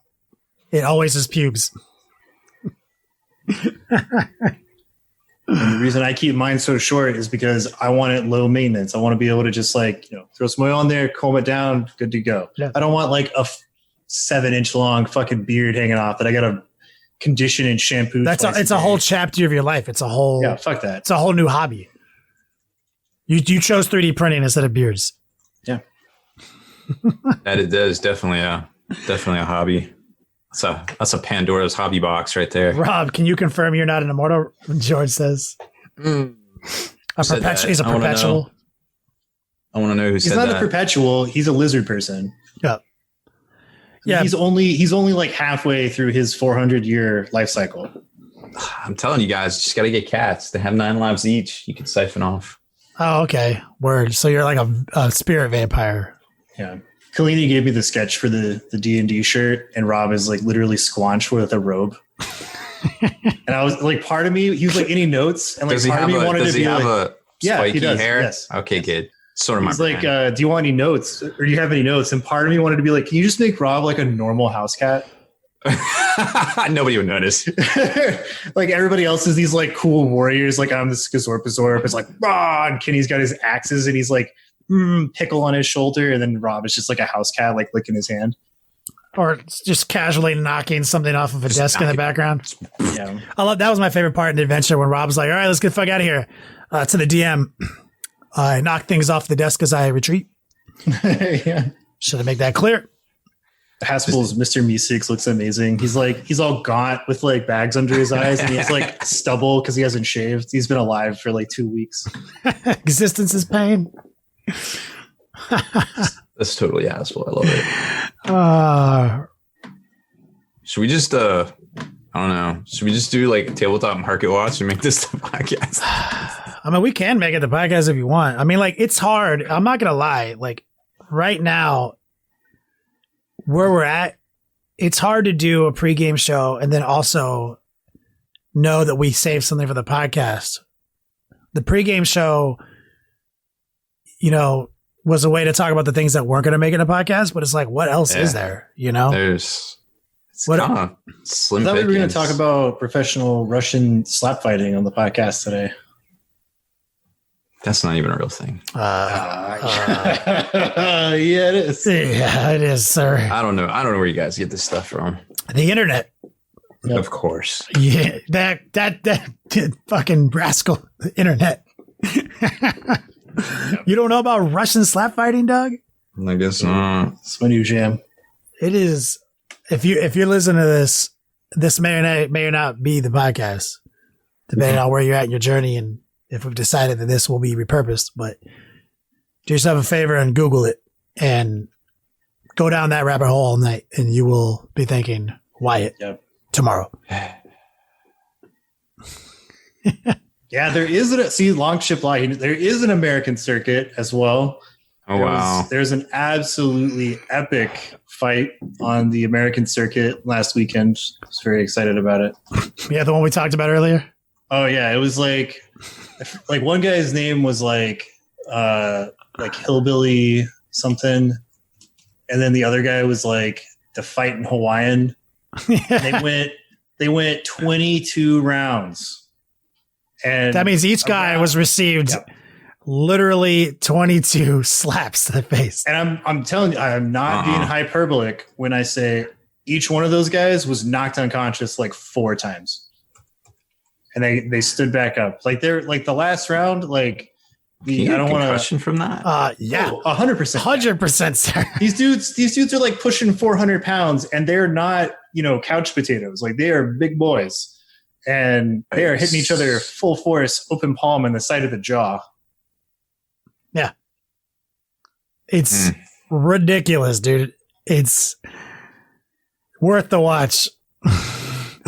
it always is pubes. And the reason I keep mine so short is because I want it low maintenance. I want to be able to just throw some oil on there, comb it down, good to go. Yeah. I don't want like a 7-inch long fucking beard hanging off that I got to condition and shampoo. It's a whole chapter of your life. It's a whole fuck that. It's a whole new hobby. You chose 3D printing instead of beards. Yeah. That is definitely a hobby. That's a Pandora's hobby box right there. Rob, can you confirm you're not an immortal? George says. He's a perpetual. I want to know who said that. He's not a perpetual. He's a lizard person. Yeah. Yeah. He's only like halfway through his 400-year life cycle. I'm telling you guys, just got to get cats. They have 9 lives each. You can siphon off. Oh, okay. Word. So you're like a spirit vampire. Yeah. Kalini gave me the sketch for the D&D shirt, and Rob is like literally squanched with a robe. And I was like, part of me, he was like, any notes? And like, part of me wanted to be like, a spiky hair? Yes. Okay, good. Sort of my He's like, do you want any notes? Or do you have any notes? And part of me wanted to be like, can you just make Rob like a normal house cat? Nobody would notice. Like everybody else is these like cool warriors. Like I'm the Skazorpazorp. It's like, and Kenny's got his axes and he's like, pickle on his shoulder, and then Rob is just like a house cat, like licking his hand, or just casually knocking something off of a desk in the background. Yeah, I love that. Was my favorite part in the adventure when Rob's like, "All right, let's get the fuck out of here." To the DM, I knock things off the desk as I retreat. Yeah, should I make that clear? Haspil's Mr. Meeseeks looks amazing. He's all gaunt with like bags under his eyes, and he has like stubble because he hasn't shaved. He's been alive for like 2 weeks. Existence is pain. That's totally Haspil. I love it. Should we just I don't know, should we just do like tabletop market watch and make this the podcast? I mean, we can make it the podcast if you want. I mean, like, it's hard. I'm not gonna lie, like right now where we're at, it's hard to do a pregame show and then also know that we saved something for the podcast. The pregame show, was a way to talk about the things that weren't going to make it a podcast, but it's like, what else is there? There's slim. I thought we were going to talk about professional Russian slap fighting on the podcast today. That's not even a real thing. Yeah, it is. Yeah, it is, sir. I don't know where you guys get this stuff from. The internet. Yep. Of course. Yeah, that fucking rascal, the internet. You don't know about Russian slap fighting, Doug? I guess not. It's my new jam. It is. If you're listening to this may or not be the podcast, depending on where you're at in your journey and if we've decided that this will be repurposed. But do yourself a favor and Google it and go down that rabbit hole all night, and you will be thanking Wyatt tomorrow. Yeah, there is long ship lie. There is an American circuit as well. Oh, wow. There's an absolutely epic fight on the American circuit last weekend. I was very excited about it. Yeah, the one we talked about earlier. Oh yeah, it was like one guy's name was like Hillbilly something, and then the other guy was like the fight in Hawaiian. They went 22 rounds, and that means each guy was received literally 22 slaps to the face. And I'm telling you, I'm not being hyperbolic when I say each one of those guys was knocked unconscious like 4 times, and they stood back up. Like they're like the last round, like I don't want concussion from that. Yeah, 100%, 100%, sir. These dudes are like pushing 400 pounds, and they're not couch potatoes. Like they are big boys, and they are hitting each other full force, open palm in the side of the jaw. Yeah. It's ridiculous, dude. It's worth the watch.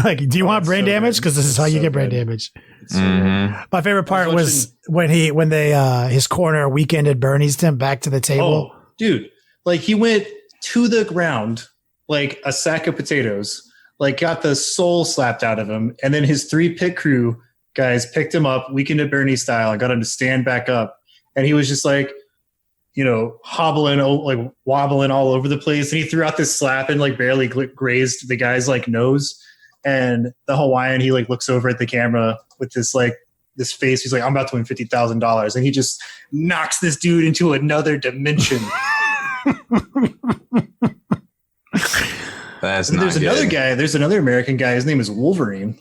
Like, do you want brain damage? Because this is how you get brain damage. My favorite part was when his corner weekended Bernie's him back to the table. Oh, dude. Like he went to the ground like a sack of potatoes, like got the soul slapped out of him. And then his 3 pit crew guys picked him up, weekended Bernie style, and got him to stand back up. And he was just like, hobbling, like wobbling all over the place. And he threw out this slap and like barely grazed the guy's like nose. And the Hawaiian, he like looks over at the camera with this face. He's like, I'm about to win $50,000. And he just knocks this dude into another dimension. There's another American guy. His name is Wolverine.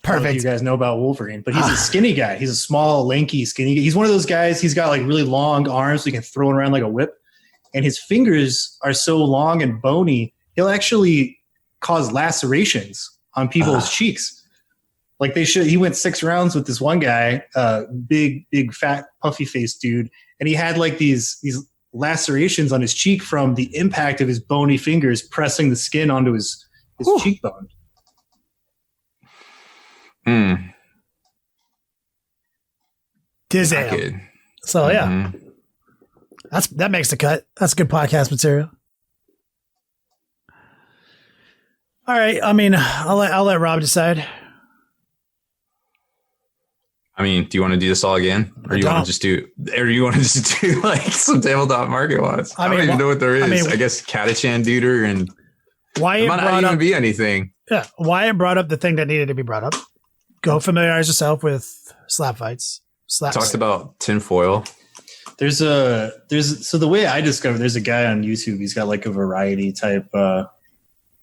Perfect. You guys know about Wolverine, but he's a skinny guy. He's a small, lanky, skinny guy. He's one of those guys. He's got like really long arms, so he can throw it around like a whip. And his fingers are so long and bony, he'll actually cause lacerations on people's cheeks. Like he went 6 rounds with this one guy, big, fat, puffy faced dude. And he had like these lacerations on his cheek from the impact of his bony fingers pressing the skin onto his cheekbone. Dizzy. So yeah, that makes the cut. That's good podcast material. All right. I mean, I'll let Rob decide. I mean, do you want to do this all again, or do you want to just do like some tabletop market watch? I don't even know what there is. I guess Catachan Duder and Wyatt might not even be anything. Yeah, Wyatt brought up the thing that needed to be brought up. Go familiarize yourself with slap fights. Talked about tinfoil. So the way I discovered, there's a guy on YouTube. He's got like a variety type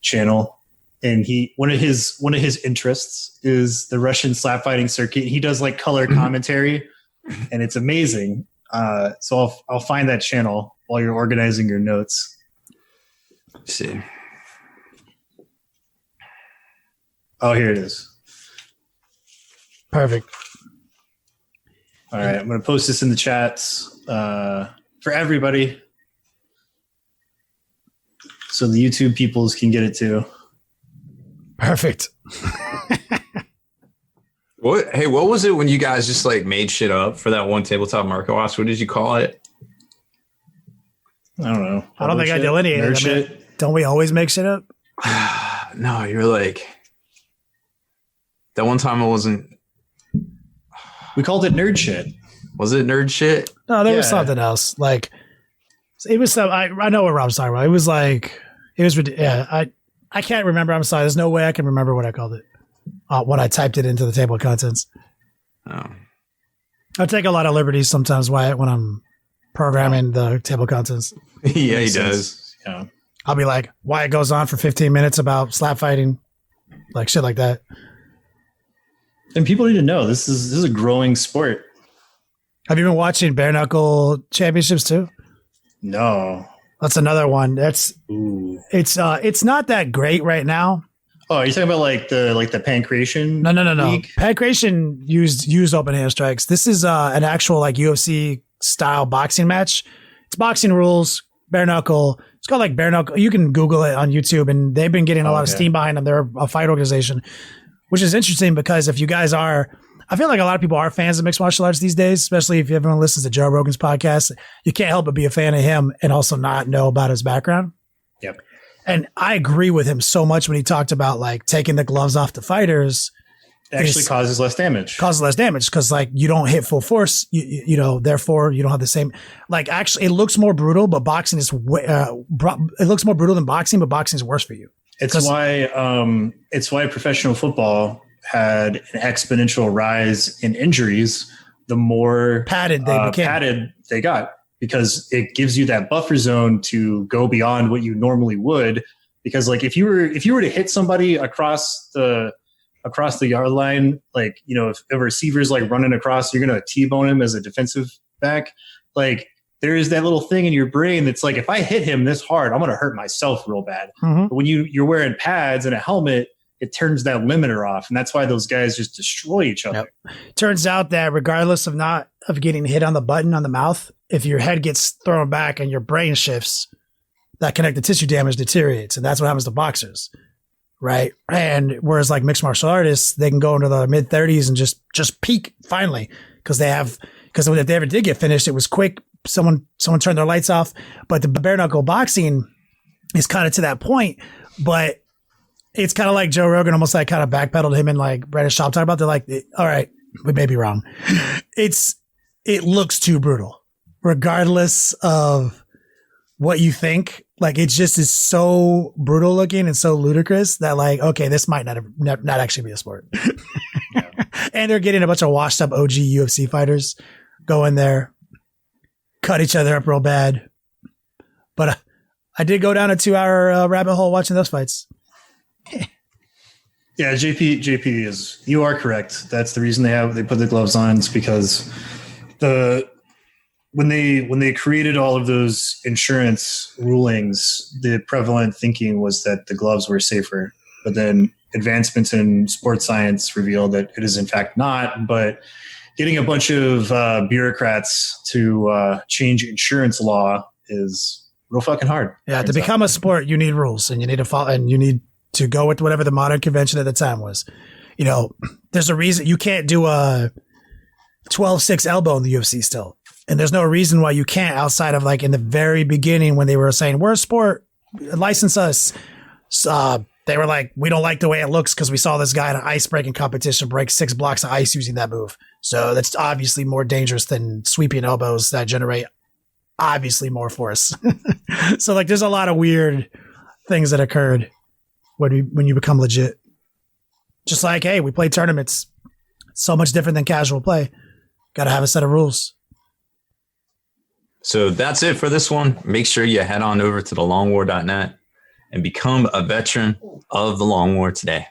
channel, and one of his interests is the Russian slap fighting circuit. He does like color commentary, and it's amazing. So I'll find that channel while you're organizing your notes. Let's see. Oh, here it is. Perfect. All right, I'm going to post this in the chats for everybody, so the YouTube peoples can get it too. Perfect. What was it when you guys just like made shit up for that one tabletop market watch? What did you call it? I don't know. I don't think I delineated it. Don't we always make shit up? No, you're like that one time I wasn't. We called it nerd shit. Was it nerd shit? No, there was something else. Like it was some. I know what Rob's talking about. It was like it was. Yeah, I can't remember. I'm sorry. There's no way I can remember what I called it when I typed it into the table of contents. Oh, I take a lot of liberties sometimes, Wyatt, when I'm programming the table of contents. Yeah, he does. Yeah, I'll be like, Wyatt goes on for 15 minutes about slap fighting, like shit like that. and people need to know this is a growing sport. Have you been watching bare knuckle championships too? No. That's another one. It's not that great right now. Oh, are you talking about like the pancreation? No. league? Pancreation used open hand strikes. This is an actual like UFC style boxing match. It's boxing rules, bare knuckle. It's called like bare knuckle. You can Google it on YouTube, and they've been getting a lot of steam behind them. They're a fight organization, which is interesting because if you guys are, I feel like a lot of people are fans of mixed martial arts these days, especially if everyone listens to Joe Rogan's podcast. You can't help but be a fan of him and also not know about his background. Yep. And I agree with him so much when he talked about like taking the gloves off the fighters. It actually causes less damage. Because like you don't hit full force, you know, therefore you don't have the same, like actually it looks more brutal, but boxing is, it looks more brutal than boxing, but boxing is worse for you. It's why professional football had an exponential rise in injuries the more padded they got, because it gives you that buffer zone to go beyond what you normally would. Because like if you were to hit somebody across the yard line, like, you know, if a receiver's like running across, you're gonna T-bone him as a defensive back. Like there is that little thing in your brain that's like, if I hit him this hard, I'm gonna hurt myself real bad. Mm-hmm. But when you're wearing pads and a helmet, it turns that limiter off, and that's why those guys just destroy each other. Yep. Turns out that regardless of getting hit on the button on the mouth, if your head gets thrown back and your brain shifts, that connective tissue damage deteriorates, and that's what happens to boxers, right? And whereas like mixed martial artists, they can go into the mid 30s and just peak finally because if they ever did get finished, it was quick. Someone turned their lights off. But the bare knuckle boxing is kind of to that point, but it's kind of like Joe Rogan almost like kind of backpedaled him and like Brandon Schaub talked about. They're like, all right, we may be wrong. It looks too brutal, regardless of what you think. Like it just is so brutal looking and so ludicrous that like, okay, this might not actually be a sport. And they're getting a bunch of washed up OG UFC fighters go in there, cut each other up real bad. But I did go down a 2-hour rabbit hole watching those fights. Yeah, JP is, you are correct. That's the reason they put the gloves on. It's because when they created all of those insurance rulings, the prevalent thinking was that the gloves were safer. But then advancements in sports science revealed that it is in fact not. But getting a bunch of bureaucrats to change insurance law is real fucking hard. Yeah, to become a sport, you need rules, and you need to follow, and you need to go with whatever the modern convention at the time was. You know, there's a reason you can't do a 12-6 elbow in the UFC still. And there's no reason why you can't outside of like in the very beginning when they were saying, we're a sport, license us. They were like, we don't like the way it looks because we saw this guy in an ice breaking competition break 6 blocks of ice using that move. So that's obviously more dangerous than sweeping elbows that generate obviously more force. So like there's a lot of weird things that occurred when you become legit. Just like, hey, we play tournaments. So much different than casual play. Got to have a set of rules. So that's it for this one. Make sure you head on over to thelongwar.net and become a veteran of the Long War today.